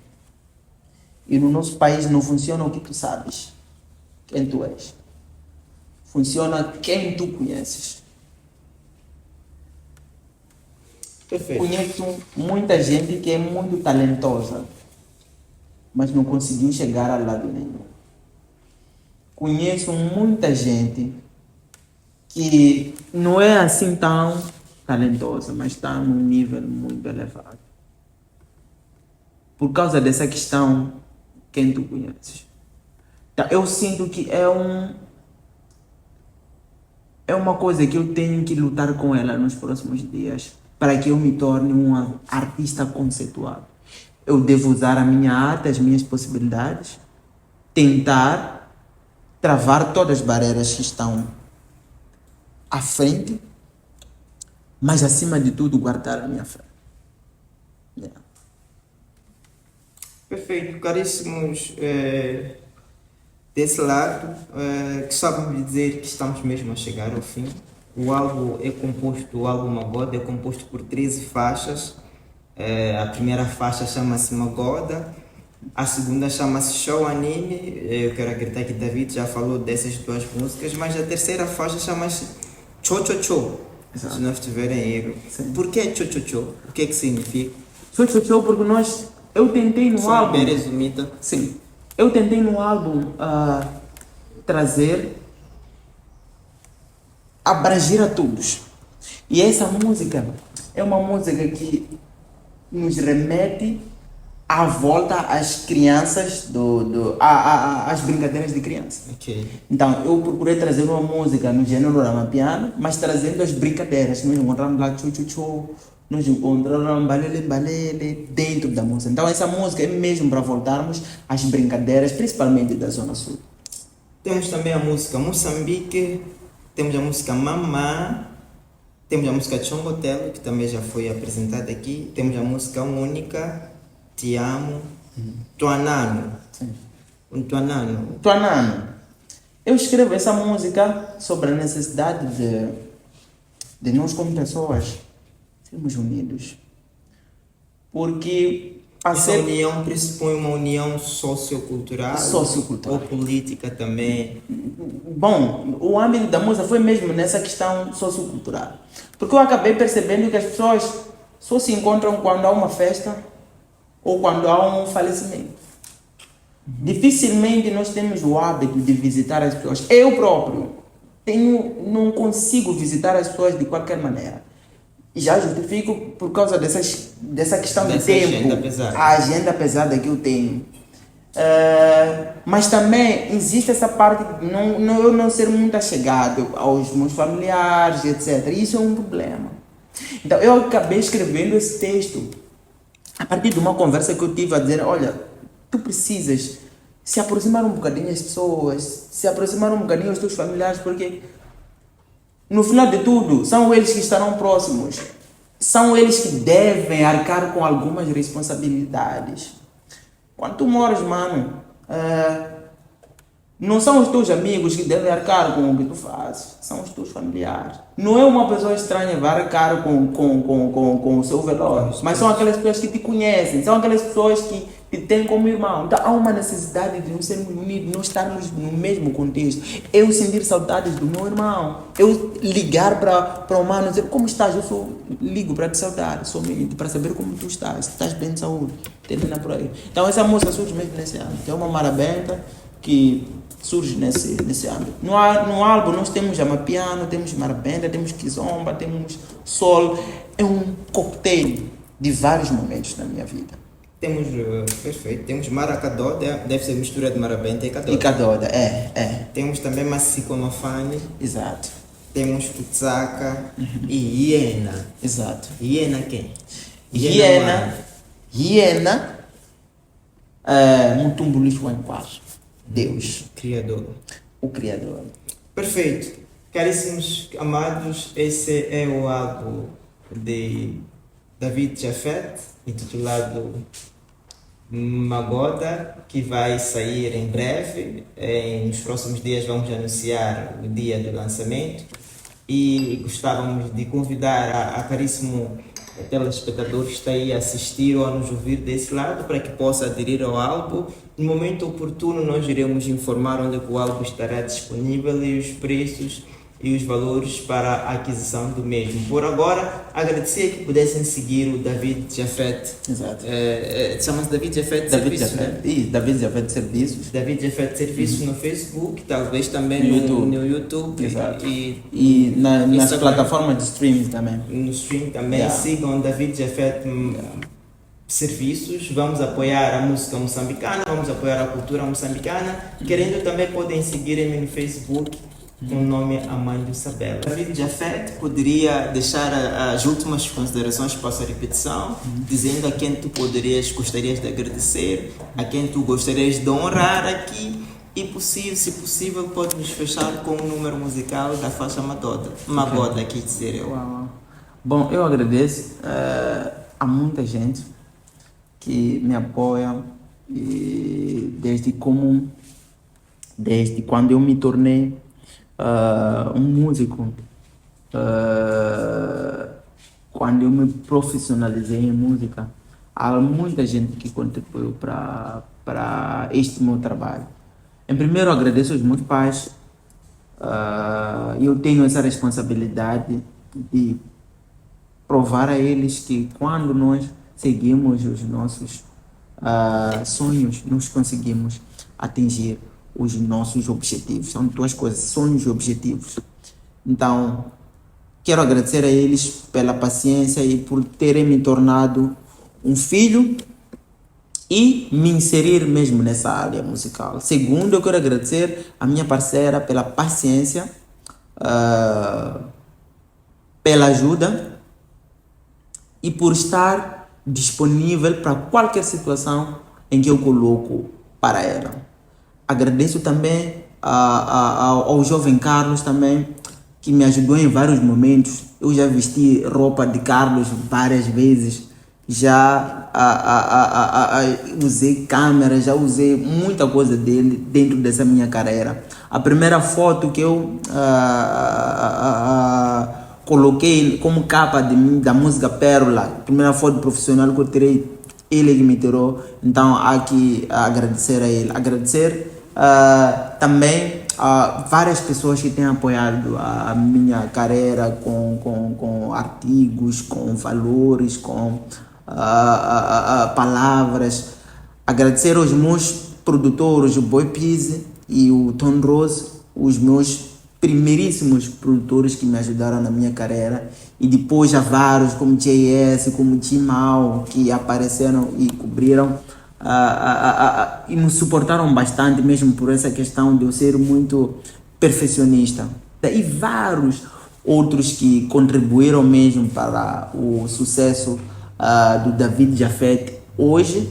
E no nosso país não funciona o que tu sabes. Quem tu és. Funciona quem tu conheces. Perfeito. Conheço muita gente que é muito talentosa, mas não conseguiu chegar a lado nenhum. Conheço muita gente que não é assim tão talentosa, mas está num nível muito elevado. Por causa dessa questão, quem tu conheces. Então, eu sinto que é uma coisa que eu tenho que lutar com ela nos próximos dias para que eu me torne um artista conceituado. Eu devo usar a minha arte, as minhas possibilidades, tentar travar todas as barreiras que estão à frente, mas acima de tudo guardar a minha fé. Yeah. Perfeito, caríssimos. Desse lado, gostávamos de dizer que estamos mesmo a chegar ao fim. O álbum Magoda é composto por 13 faixas. A primeira faixa chama-se Magoda, a segunda chama-se Show Anime. Eu quero acreditar que David já falou dessas duas músicas, mas a terceira faixa chama-se Cho Cho Cho, se não estiver em erro. Sim. Por que Cho Cho Cho? O que é que significa? Show porque eu tentei no Só álbum. bem resumida. Sim. Eu tentei no álbum abranger a todos. E essa música é uma música que nos remete à volta às crianças, às brincadeiras de criança. Ok. Então, eu procurei trazer uma música no gênero amapiano, mas trazendo as brincadeiras. Nós encontramos lá tchu-tchu-tchu, nós encontramos balele dentro da música. Então, essa música é mesmo para voltarmos às brincadeiras, principalmente da Zona Sul. Temos também a música Moçambique, temos a música Mamá, temos a música Chongotelo, que também já foi apresentada aqui, temos a música Única, Te Amo, Tuanano. Tuanano. Eu escrevo essa música sobre a necessidade de nós como pessoas sermos unidos. Porque Essa união pressupõe uma união sociocultural ou política também. Bom, o âmbito da música foi mesmo nessa questão sociocultural. Porque eu acabei percebendo que as pessoas só se encontram quando há uma festa ou quando há um falecimento. Dificilmente nós temos o hábito de visitar as pessoas. Eu próprio não consigo visitar as pessoas de qualquer maneira. E já justifico por causa dessa questão de tempo, a agenda pesada que eu tenho. Mas também existe essa parte de eu não ser muito achegado aos meus familiares, etc. E isso é um problema. Então eu acabei escrevendo esse texto a partir de uma conversa que eu tive a dizer, olha, tu precisas se aproximar um bocadinho das pessoas, se aproximar um bocadinho dos teus familiares, porque no final de tudo, são eles que estarão próximos. São eles que devem arcar com algumas responsabilidades. Quando tu moras, mano, não são os teus amigos que devem arcar com o que tu fazes. São os teus familiares. Não é uma pessoa estranha que vai arcar com o seu velório. Mas são aquelas pessoas que te conhecem. São aquelas pessoas que te têm como irmão. Então há uma necessidade de nós sermos unidos, nós estarmos no mesmo contexto. Eu sentir saudades do meu irmão. Eu ligar para o mano e dizer, como estás? Ligo para te saudar, somente para saber como tu estás. Se estás bem de saúde. Termina por aí. Então essa música surge mesmo nesse ano. É uma marabenta que surge nesse âmbito. No álbum nós temos Amapiano, temos Marabenda, temos Kizomba, temos Sol. É um cocktail de vários momentos na minha vida. Temos, perfeito, temos Maracadó, deve ser mistura de Marabenta e Cadó. E Cadoda, é. Temos também Massiconofane. Exato. Temos Kutsaka e Hiena. Exato. Hiena quem? Hiena, Mutumbulisco Enquaço. Deus. Criador. O Criador. Perfeito. Caríssimos amados, esse é o álbum de David Jaffet, intitulado Magoda, que vai sair em breve. Nos próximos dias vamos anunciar o dia do lançamento e gostávamos de convidar a caríssimo telespectador que está aí a assistir ou a nos ouvir desse lado para que possa aderir ao álbum. No momento oportuno nós iremos informar onde o álbum estará disponível e os preços e os valores para a aquisição do mesmo. Por agora, agradecia que pudessem seguir o David Jafet. Exato. Chama-se David Jafet David Serviços, Jafet. né? E David Jafet Serviços. David Jafet Serviços no Facebook, talvez também no YouTube. Exato. E Nas Instagram. plataformas de streaming também. No stream também. Yeah. Sigam David Jafet Serviços. Vamos apoiar a música moçambicana, vamos apoiar a cultura moçambicana. Querendo também podem seguir-me no Facebook com o nome Amândio Sabela. David Jafet, poderia deixar as últimas considerações para essa repetição, dizendo a quem tu gostarias de agradecer, a quem tu gostarias de honrar aqui e, se possível, pode-nos fechar com um número musical da faixa Magoda, aqui dizer eu. Uau. Bom, eu agradeço a muita gente que me apoia e desde quando eu me tornei um músico, quando eu me profissionalizei em música, há muita gente que contribuiu para este meu trabalho. Em primeiro, agradeço aos meus pais. Eu tenho essa responsabilidade de provar a eles que quando nós seguimos os nossos sonhos, nós conseguimos atingir os nossos objetivos. São duas coisas, sonhos e objetivos. Então, quero agradecer a eles pela paciência e por terem me tornado um filho e me inserir mesmo nessa área musical. Segundo, eu quero agradecer a minha parceira pela paciência, pela ajuda e por estar disponível para qualquer situação em que eu coloco para ela. Agradeço também ao jovem Carlos também, que me ajudou em vários momentos. Eu já vesti roupa de Carlos várias vezes, já usei câmera, já usei muita coisa dele dentro dessa minha carreira. A primeira foto que eu coloquei como capa da música Pérola, a primeira foto profissional que eu tirei, ele que me tirou. Então há que agradecer a ele. Agradecer também a várias pessoas que têm apoiado a minha carreira com artigos, com valores, com palavras. Agradecer aos meus produtores, o Boy Pizzi e o Tom Rose, os meus primeiríssimos produtores que me ajudaram na minha carreira, e depois a vários como JS, como Timau, que apareceram e cobriram e me suportaram bastante mesmo por essa questão de eu ser muito perfeccionista. E vários outros que contribuíram mesmo para o sucesso do David Jafet hoje.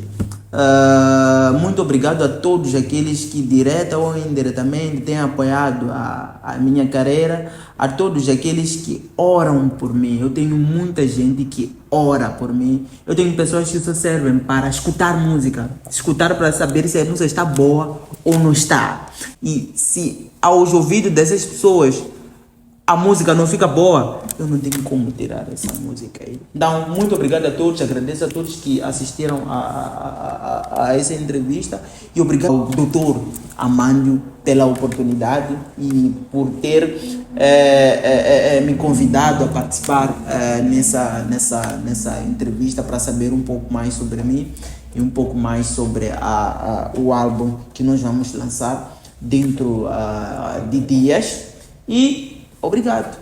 Muito obrigado a todos aqueles que direta ou indiretamente têm apoiado a minha carreira, a todos aqueles que oram por mim. Eu tenho muita gente que ora por mim. Eu tenho pessoas que só servem para escutar música, escutar para saber se a música está boa ou não está. E se aos ouvidos dessas pessoas a música não fica boa, eu não tenho como tirar essa música aí. Então, muito obrigado a todos, agradeço a todos que assistiram a essa entrevista e obrigado ao Dr. Amândio pela oportunidade e por ter me convidado a participar nessa entrevista para saber um pouco mais sobre mim e um pouco mais sobre o álbum que nós vamos lançar dentro de dias. E obrigado.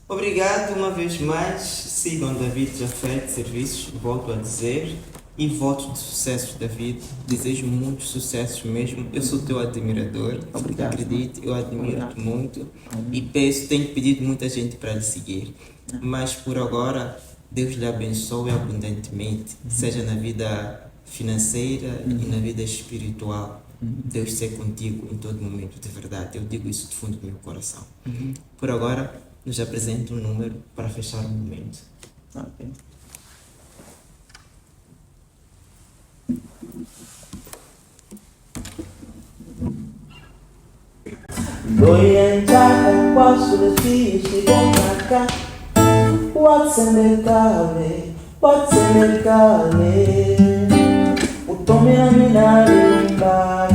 Obrigado uma vez mais. Sigam David Jafet Serviços, volto a dizer, e votos de sucesso, David. Desejo muitos sucessos mesmo. Eu sou teu admirador. Obrigado. Acredite, eu admiro-te muito. E tenho pedido muita gente para lhe seguir. Mas por agora, Deus lhe abençoe abundantemente, seja na vida financeira e na vida espiritual. Deus ser contigo em todo momento, de verdade. Eu digo isso do fundo do meu coração. Por agora, nos apresento um número para fechar o momento. Okay. Orientar posso decir se bom pra cá. What's in the cave? What's in the cave? O tome na minha limba.